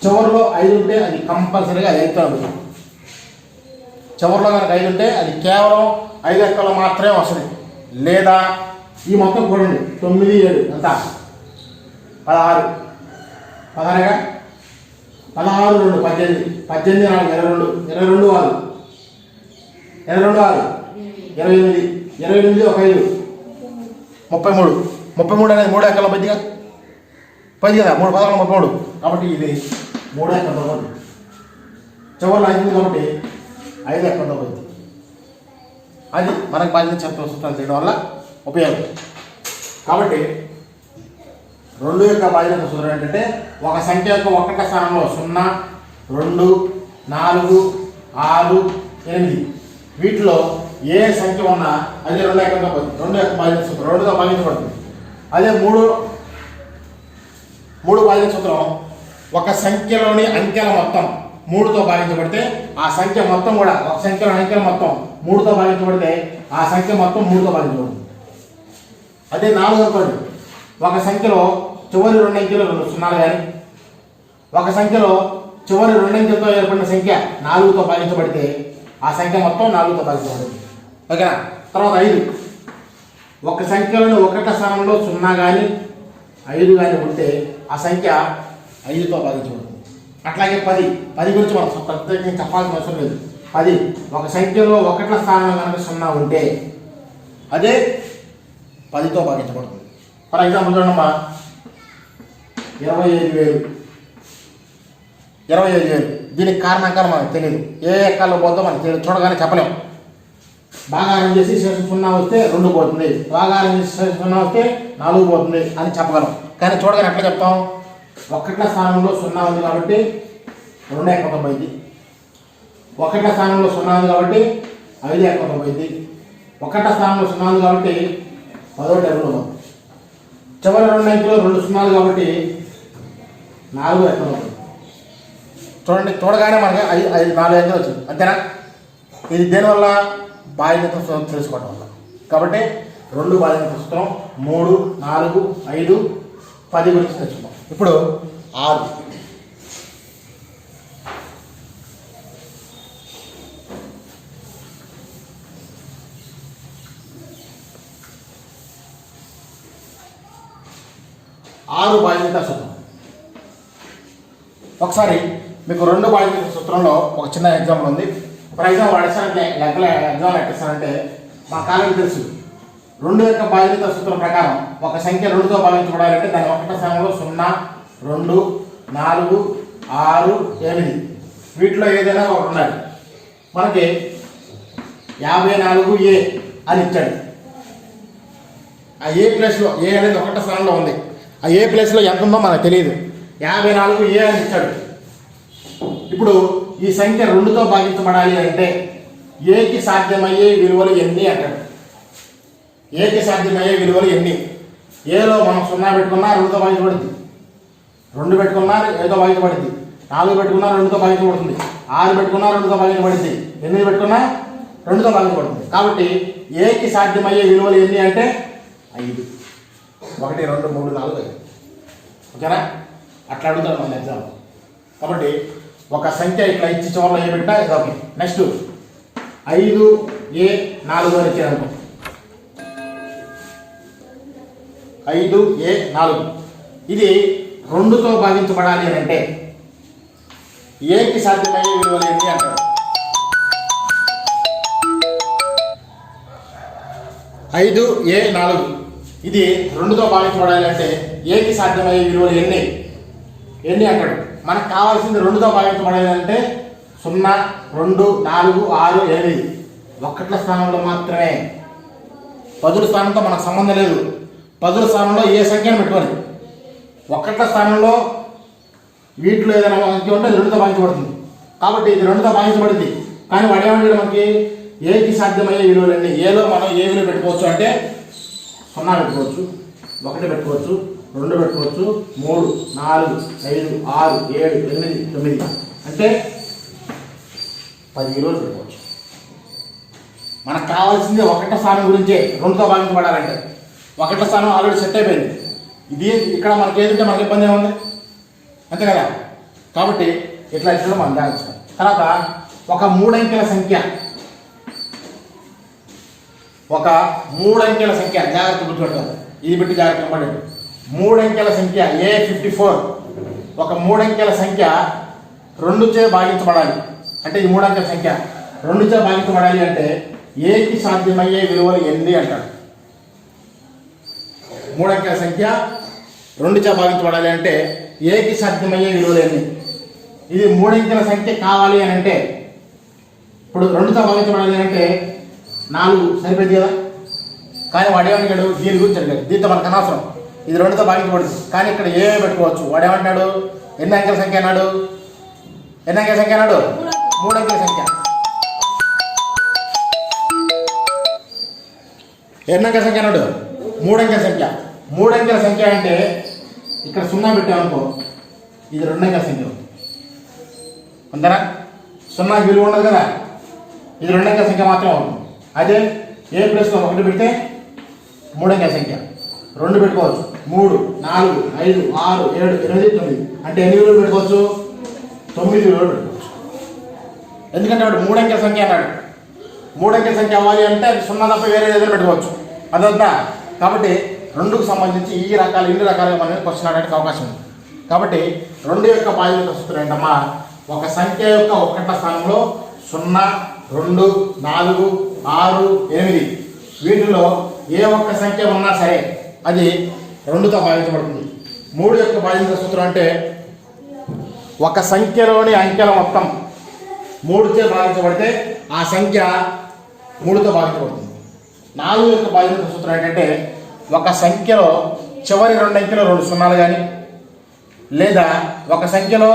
చివరిలో 5 ఉంటే అది కంపల్సరీగా 5తో ఉంటుంది. చివరిలో కనుక 5 ఉంటే అది కేవలం 5 ఎక్కలో మాత్రమే వస్తుంది. లేదా ఈ మొత్తం చూడండి, 9 7 ఎంత 16, 16గా 16 2 18, 18 4 22, 22 6, 22 6 28, 28 ఒక 5 33, 33 అనేది 3 ఎక్కల 10గా 10 కదా, 3 14 33. కాబట్టి ఇది 3 ఎక్కలతో పోతుంది. చివరిలో 5 ఉంది కాబట్టి 5 ఎక్కలతో పోతుంది. అది మనకు బాధ్యత సూత్రాలు చేయడం వల్ల ఉపయోగం. కాబట్టి 2 యొక్క బాధ్యత సూత్రం ఏంటంటే, ఒక సంఖ్య యొక్క 1 స్థానంలో 0, 2, 4, 6, 8 వీటిలో ఏ సంఖ్య ఉన్నా అది 2 ఎక్కలతో పోతుంది. 2 యొక్క బాధ్యత సూత్రం 2గా భాగించబడుతుంది. అదే 3 బాధ్యత సూత్రం, ఒక సంఖ్యలోని అంకెల మొత్తం 3తో భాగించబడితే ఆ సంఖ్య మొత్తం కూడా, ఒక సంఖ్యలోని అంకెల మొత్తం 3తో భాగించబడితే ఆ సంఖ్య మొత్తం 3తో భాగించబడుతుంది. అదే 4 అనుకోండి, ఒక సంఖ్యలో చివరి 2 అంకెలు 2 సున్నాలు కానీ, ఒక సంఖ్యలో చివరి 2 అంకెలతో ఏర్పడిన సంఖ్య 4తో భాగించబడితే ఆ సంఖ్య మొత్తం 4తో భాగించబడుతుంది. ఓకేనా? తర్వాత 5, ఒక సంఖ్యలను 1వ స్థానంలో 0 కానీ 5 కానీ ఉంటే ఆ సంఖ్య 5తో భాగించబడుతుంది. అట్లాగే 10 గురించి మనం ప్రత్యేకంగా చెప్పాల్సిన అవసరం లేదు. 10, ఒక సంఖ్యలో 1వ స్థానంలో కనుక 0 ఉంటే అదే 10తో భాగించబడుతుంది. ఫర్ ఎగ్జాంపుల్ చూడమ్మా, 25,000 దీనికి కారణాంకాలు మనకు తెలియదు, ఏ ఎక్కాల్లో పోతుందో మనకు తెలియదు, చూడగానే చెప్పలేము. భాగారం చేసి శేషం 0 వస్తే 2 పోతుంది, భాగారం చేసి శేషం 0 వస్తే 4 పోతుంది అని చెప్పగలం. కానీ చూడగానే ఎట్లా చెప్తాం? 1వ స్థానంలో 0 ఉంది కాబట్టి 2 ఎక్కడం పోయింది, 1వ స్థానంలో 0 ఉంది కాబట్టి 5 ఎక్కడం పోయింది, 1వ స్థానంలో 0 ఉంది కాబట్టి 10 ఎక్కడం, చివరి 2 అంకెలు 2 సున్నాలు కాబట్టి 4 ఎక్కడం పోయింది. చూడండి, చూడగానే మనకి 4 అంకెలు వచ్చింది, అంతేనా? ఇది దేనివల్ల? బాధ్యత సూత్రం తెలుసుకోవడం వల్ల. కాబట్టి 2 బాధ్యత సూత్రం, 3, 4, 5, 10 గురించి తెలుసుకుందాం. ఇప్పుడు 6, బాధ్యత సూత్రం. ఒకసారి మీకు 2 బాధ్యత సూత్రంలో ఒక చిన్న ఎగ్జాంపుల్ ఉంది. ఫర్ ఎగ్జాంపుల్ అడిసానంటే లెక్కల ఎగ్జాంపుల్ ఎట్టిస్తానంటే మా కాలేజీ తెలుసు, 2 యొక్క బాధ్యత సూత్రం ప్రకారం ఒక సంఖ్య 2తో భాగించబడాలంటే దాని 1వ స్థానంలో 0, 2, 4, 6, 8 వీటిలో ఏదైనా ఒకటి ఉండాలి. మనకి 54A అని ఇచ్చాడు. ఆ ఏ ప్లేస్లో ఏ అనేది 1వ స్థానంలో ఉంది, ఆ ఏ ప్లేస్లో ఎంత ఉందో మనకు తెలియదు. 54A అని ఇచ్చాడు. ఇప్పుడు ఈ సంఖ్య 2తో భాగించబడాలి అంటే ఏకి సాధ్యమయ్యే విలువలు ఎన్ని అంటాడు. ఏకి సాధ్యమయ్యే విలువలు ఎన్ని? ఏలో మనం 0 పెట్టుకున్నా 2తో భాగించబడుతుంది, 2 పెట్టుకున్నా 5తో భాగించబడుతుంది, 4 పెట్టుకున్నా 2తో భాగించబడుతుంది, 6 పెట్టుకున్నా 2తో భాగించబడుతుంది, 8 పెట్టుకున్నా 2తో భాగించబడుతుంది. కాబట్టి ఏకి సాధ్యమయ్యే విలువలు ఎన్ని అంటే 5. 1, 2, 3, 4, 5. ఓకేనా? అట్లా అడుగుతాడు మన ఎగ్జామ్. కాబట్టి ఒక సంఖ్య ఇట్లా ఇచ్చి చివరిలో ఏ పెట్టా ఇది ఓకే. నెక్స్ట్ 5A4 అని ఇచ్చారనుకో, 5A4 ఇది 2తో భాగించబడాలి అని అంటే ఏకి సాధ్యమయ్యే విలువలు ఏంటి అంటారు. 5A4 ఇది 2తో భాగించబడాలి అంటే ఏకి సాధ్యమయ్యే విలువలు ఎన్ని అంటాడు. మనకు కావాల్సింది 2తో భాగించబడాలి అంటే 0, 2, 4, 6, 8 1వ స్థానంలో మాత్రమే. 10వ స్థానంతో మనకు సంబంధం లేదు. 10వ స్థానంలో ఏ సంఖ్యను పెట్టుకోవాలి. 1వ స్థానంలో వీటిలో ఏదైనా సంఖ్య ఉంటే 2తో భాగించబడుతుంది. కాబట్టి ఇది 2తో భాగించబడింది. కానీ వాడు ఏమంటాడు మనకి ఏకి సాధ్యమయ్యే విలువలన్నీ. ఏలో మనం ఏ విలువ పెట్టుకోవచ్చు అంటే 0 పెట్టుకోవచ్చు, 1 పెట్టుకోవచ్చు, 2 పెట్టుకోవచ్చు, 3, 4, 5, 6, 7, 8, 9 అంటే 10 విలువలు పెట్టుకోవచ్చు. మనకు కావాల్సింది 1వ స్థానం గురించే. 2తో భాగించబడాలంటే 1వ స్థానం ఆల్రెడీ సెట్ అయిపోయింది. ఇది ఇక్కడ మనకి ఏదంటే మనకి ఇబ్బంది ఏముంది, అంతే కదా? కాబట్టి ఇట్లా ఇచ్చడం మనం జాగ్రత్త. తర్వాత ఒక 3 అంకెల సంఖ్య, ఒక 3 అంకెల సంఖ్య జాగ్రత్త గుర్తుపెట్టాలి. ఇది పెట్టి జాగ్రత్త పడండి. 3 అంకెల సంఖ్య A54 ఒక 3 అంకెల సంఖ్య 2చే భాగించబడాలి అంటే ఈ 3 అంకెల సంఖ్య 2చే భాగించబడాలి అంటే ఏకి సాధ్యమయ్యే విలువలు ఎన్ని అంటాడు. 3 అంకెల సంఖ్య 2చే భాగించబడాలి అంటే ఏకి సాధ్యమయ్యే విలువలు ఎన్ని? ఇది 3 అంకెల సంఖ్య కావాలి అని అంటే ఇప్పుడు 2తో భాగించబడాలి అంటే 4 సరిపోయింది కదా. కానీ వాడు ఏమంటాడు దీని గురించి అడిగాడు. దీంతో మనకు అనవసరం, ఇది 2తో భాగించబడుతుంది. కానీ ఇక్కడ ఏ పెట్టుకోవచ్చు. వాడు ఏమంటాడు ఎన్ని అంకెల సంఖ్య అన్నాడు? 3 అంకెల సంఖ్య. 3 అంకెల సంఖ్య అన్నాడు. 3 అంకెల సంఖ్య. 3 అంకెల సంఖ్య అంటే ఇక్కడ 0 పెట్టామనుకో ఇది 2 అంకెల సంఖ్య అంతేనా? 0 విలువ ఉండదు కదా. ఇది 2 అంకెల సంఖ్య మాత్రమే అవుతుంది. అదే ఏ ప్లేస్లో 1 పెడితే 3 అంకెల సంఖ్య 2 పెట్టుకోవచ్చు. 3, 4, 5, 6, 7, 8, 9 అంటే ఎన్ని విలువలు పెట్టుకోవచ్చు? 9 విలువలు పెట్టుకోవచ్చు. ఎందుకంటే వాడు 3 అంకెల సంఖ్య అన్నాడు. 3 అంకెల సంఖ్య అవ్వాలి అంటే అది 0 తప్ప వేరే ఏదైనా పెట్టుకోవచ్చు. అదంతా కాబట్టి 2కు సంబంధించి ఇన్ని రకాలుగా మనం క్వశ్చన్ అడగడానికి అవకాశం ఉంది. కాబట్టి 2 యొక్క భాజక సూత్రం ఏంటమ్మా? ఒక సంఖ్య యొక్క 1వ స్థానంలో 0, 2, 4, 6, 8 వీటిలో ఏ ఒక్క సంఖ్య ఉన్నా సరే అది 2తో భాగించబడుతుంది. 3 యొక్క భాజక సూత్రం అంటే ఒక సంఖ్యలోని అంకెల మొత్తం 3చే భాగించబడితే ఆ సంఖ్య 3తో భాగించబడుతుంది. 4 యొక్క భాజక సూత్రం ఏంటంటే ఒక సంఖ్యలో చివరి 2 అంకెలు 2 సున్నాలు కానీ లేదా ఒక సంఖ్యలో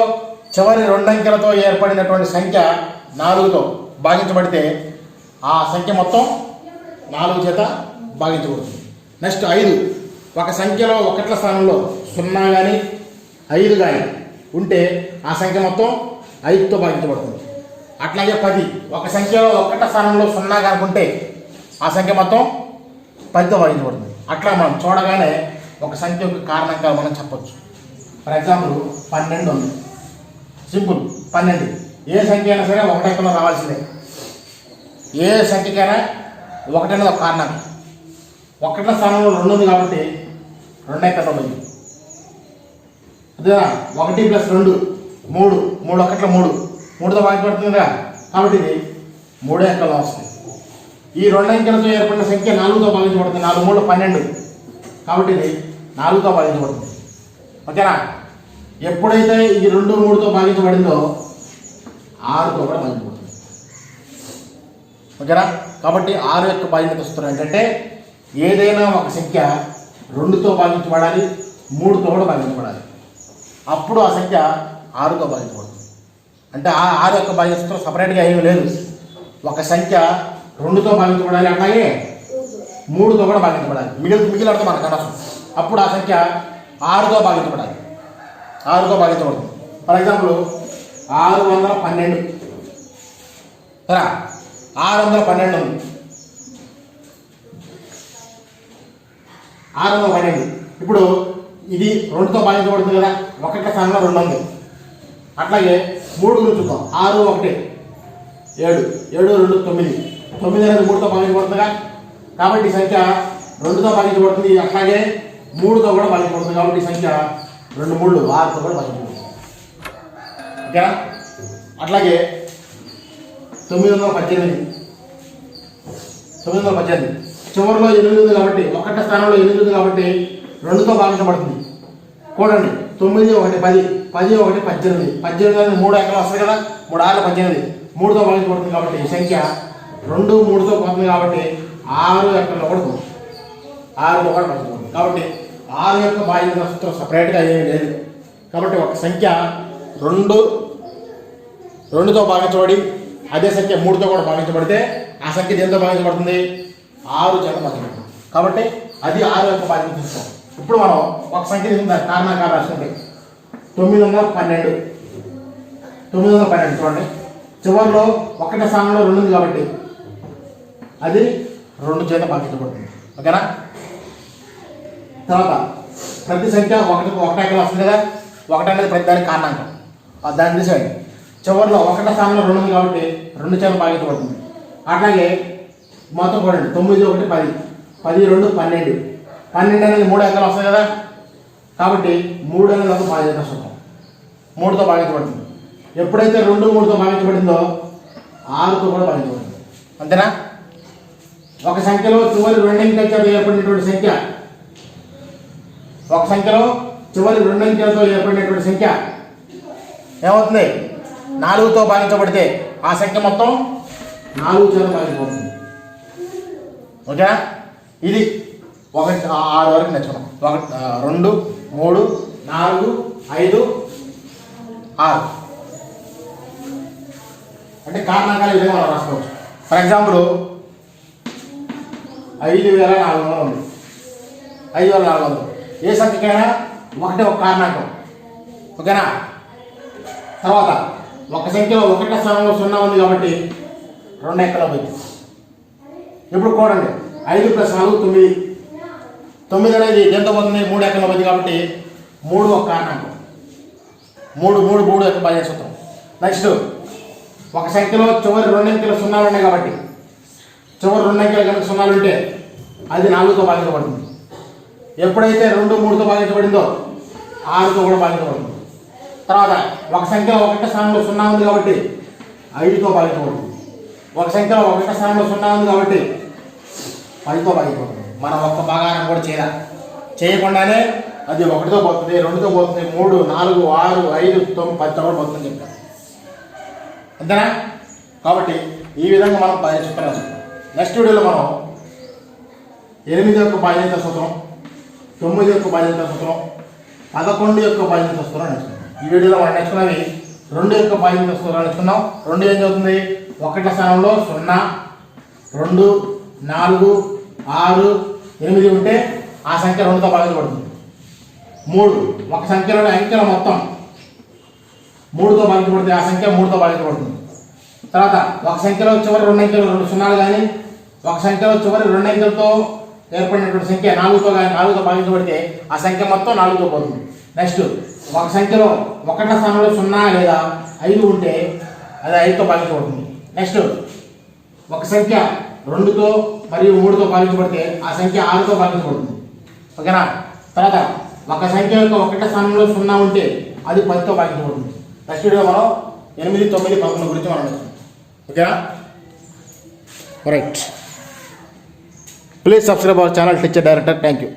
చివరి 2 అంకెలతో ఏర్పడినటువంటి సంఖ్య 4తో భాగించబడితే ఆ సంఖ్య మొత్తం 4 చేత భాగించబడుతుంది. నెక్స్ట్ 5 ఒక సంఖ్యలో 1ల స్థానంలో 0 కానీ 5 కానీ ఉంటే ఆ సంఖ్య మొత్తం 5తో భాగించబడుతుంది. అట్లాగే 10 ఒక సంఖ్యలో 1వ స్థానంలో 0 కనుకుంటే ఆ సంఖ్య మొత్తం 10తో భాగించబడుతుంది. అట్లా మనం చూడగానే ఒక సంఖ్య యొక్క కారణంగా మనం చెప్పొచ్చు. ఫర్ ఎగ్జాంపుల్ 12 ఉంది. సింపుల్ 12 ఏ సంఖ్య అయినా సరే 1 అంకెలో రావాల్సిందే. ఏ సంఖ్యకైనా 1 అనేది ఒక కారణం. 1ల స్థానంలో 2 ఉంది కాబట్టి 2 అంకెల్లో పోయింది. అదేనా 1 + 2 3 3 1ల 3తో భాగించబడుతుంది కదా. కాబట్టి ఇది 3 అంకెల్లో వస్తుంది. ఈ 2 అంకెలతో ఏర్పడిన సంఖ్య 4తో భాగించబడుతుంది. 4 3 12 కాబట్టి ఇది 4తో భాగించబడుతుంది. ఓకేనా? ఎప్పుడైతే ఈ 2 3తో భాగించబడిందో 6తో కూడా భాగించబడుతుంది. ఓకేనా? కాబట్టి 6 యొక్క భాజక సూత్రం ఏంటంటే ఏదైనా ఒక సంఖ్య 2తో భాగించబడాలి, 3తో కూడా భాగించబడాలి. అప్పుడు ఆ సంఖ్య 6తో భాగించబడుతుంది. అంటే 6 యొక్క భాజక సూత్రం సపరేట్గా ఏమీ లేదు. ఒక సంఖ్య 2తో భాగించబడాలి, అట్లాగే 3తో కూడా భాగించబడాలి. మిగిలినతో మనకు అనవసరం. అప్పుడు ఆ సంఖ్య 6తో భాగించబడాలి. 6తో భాగించబడుతుంది. ఫర్ ఎగ్జాంపుల్ 612 సరే 612 ఉంది. 612 ఇప్పుడు ఇది 2తో భాగించబడుతుంది కదా. 1ల స్థానంలో 2 ఉంది. అట్లాగే 3 గురించి చూద్దాం. 6 1 7 7 2 9 9 అనేది 3తో భాగించబడుతుందిగా. కాబట్టి ఈ సంఖ్య 2తో భాగించబడుతుంది. అట్లాగే 3తో కూడా భాగించబడుతుంది. కాబట్టి ఈ సంఖ్య 2 3 6తో కూడా భాగించబడుతుంది. ఓకేనా? అట్లాగే 918 చివరిలో 8 ఉంది కాబట్టి 1వ స్థానంలో 8 ఉంది కాబట్టి 2తో భాగించబడుతుంది. చూడండి 9 1 10 10 1 18 18 అనేది 3 అంకెలు వస్తుంది కదా. 3 6 18 3తో భాగించబడుతుంది. కాబట్టి ఈ సంఖ్య 2 3తో పోతుంది కాబట్టి 6 అంకెల్లో కూడా పోతుంది. 6తో కూడా భాగించబడుతుంది. కాబట్టి 6 యొక్క భాజక సూత్రం సపరేట్గా ఏమీ లేదు. కాబట్టి ఒక సంఖ్య 2తో భాగించబడి అదే సంఖ్య 3తో కూడా భాగించబడితే ఆ సంఖ్య దేంతో భాగించబడుతుంది? 6 చేత భాగించబడుతుంది. కాబట్టి అది 6 యొక్క భాజక సూత్రం. ఇప్పుడు మనం ఒక సంఖ్య కారణాకారం రాసుకుంటే 912 చూడండి. చివరిలో 1వ స్థానంలో 2 ఉంది కాబట్టి అది 2 చేత భాగించబడుతుంది. ఓకేనా? తర్వాత ప్రతి సంఖ్య 1 అంకెలు వస్తుంది కదా. 1 అనేది ప్రతి దానికి కారణాంకం. దాన్ని తీసేయండి. చివరిలో 1వ స్థానంలో 2 ఉంది కాబట్టి 2 చేత భాగించబడుతుంది. అట్లాగే మొత్తం చూడండి 9 1 10 10 2 12 12 అనేది 3 అంకెలు వస్తాయి కదా. కాబట్టి 3 అనేది ఒక భాజక సూత్రం. 3తో భాగించబడుతుంది. ఎప్పుడైతే 2 3తో భాగించబడిందో 6తో కూడా భాగించబడుతుంది. అంతేనా? ఒక సంఖ్యలో చివరి 2 అంకెలతో ఏర్పడినటువంటి సంఖ్య ఏమవుతుంది? 4తో భాగించబడితే ఆ సంఖ్య మొత్తం 4 చేత భాగించబడుతుంది. ఓకేనా? ఇది 1 6 వరకు నేర్చుకున్నాం. 1 2 3 4 5 6 అంటే కారణాంకాలు ఈ విధంగా మనం రాసుకోవచ్చు. ఫర్ ఎగ్జాంపుల్ 5400 ఉంది. 5400 ఏ సంఖ్యకైనా 1 ఒక కారణాంకం. ఓకేనా? తర్వాత ఒక సంఖ్యలో 1వ స్థానంలో 0 ఉంది కాబట్టి 2 అంకెల పోయింది. ఇప్పుడు కూడండి 5 + 4 9. 9 అనేది ఎంత పోతుంది? 3 అంకెల పోయింది కాబట్టి 3 ఒక కారణాంకం. 3 యొక్క భాజ్య సూత్రం. నెక్స్ట్ ఒక సంఖ్యలో చివరి 2 అంకెలు సున్నాలు ఉన్నాయి కాబట్టి చివరి 2 అంకెలు కనుక సున్నాలు ఉంటే అది 4తో భాగించబడుతుంది. ఎప్పుడైతే 2 3తో భాగించబడిందో 6తో కూడా భాగించబడుతుంది. తర్వాత ఒక సంఖ్యలో 1 స్థానంలో 0 ఉంది కాబట్టి 5తో భాగించబడుతుంది. ఒక సంఖ్యలో 1 స్థానంలో 0 ఉంది కాబట్టి 10తో భాగించబడుతుంది. మనం ఒక్క భాగారం కూడా చేయకుండానే అది 1తో పోతుంది, 2తో పోతుంది, 3 4 6 5 9 10తో కూడా పోతుందని చెప్తాం. అంతేనా? కాబట్టి ఈ విధంగా మనం భాగించుకున్నాం. నెక్స్ట్ వీడియోలో మనం 8 యొక్క భాజ్యత సూత్రం, 9 యొక్క భాజ్యత సూత్రం, 11 యొక్క భాజ్యత సూత్రం నేర్చుకున్నాం. ఈ వీడియోలో మనం నేర్చుకున్నవి 2 యొక్క భాజ్యత సూత్రాలు నేర్చుకున్నాం. 2 ఏం చదువుతుంది? 1 స్థానంలో 0 2 4 6 8 ఉంటే ఆ సంఖ్య 2తో భాగించబడుతుంది. 3 ఒక సంఖ్యలోని అంకెల మొత్తం 3తో భాగించబడితే ఆ సంఖ్య 3తో భాగించబడుతుంది. తర్వాత ఒక సంఖ్యలో చివరి 2 అంకెలు 2 సున్నాలు కానీ ఒక సంఖ్యలో చివరి 2 అంకెలతో ఏర్పడినటువంటి సంఖ్య 4తో భాగించబడితే ఆ సంఖ్య మొత్తం 4తో పోతుంది. నెక్స్ట్ ఒక సంఖ్యలో 1 స్థానంలో 0 లేదా 5 ఉంటే అది 5తో భాగించబడుతుంది. నెక్స్ట్ ఒక సంఖ్య 2తో మరియు 3తో భాగించబడితే ఆ సంఖ్య 6తో భాగించబడుతుంది. ఓకేనా? తర్వాత ఒక సంఖ్య యొక్క 1 స్థానంలో 0 ఉంటే అది 10తో భాగించబడుతుంది. నెక్స్ట్ వీడియో మనం 8 9 11 గురించి మనం నేర్చుకుందాం. ఓకేనా? Right. Please subscribe our channel teacher director. Thank you.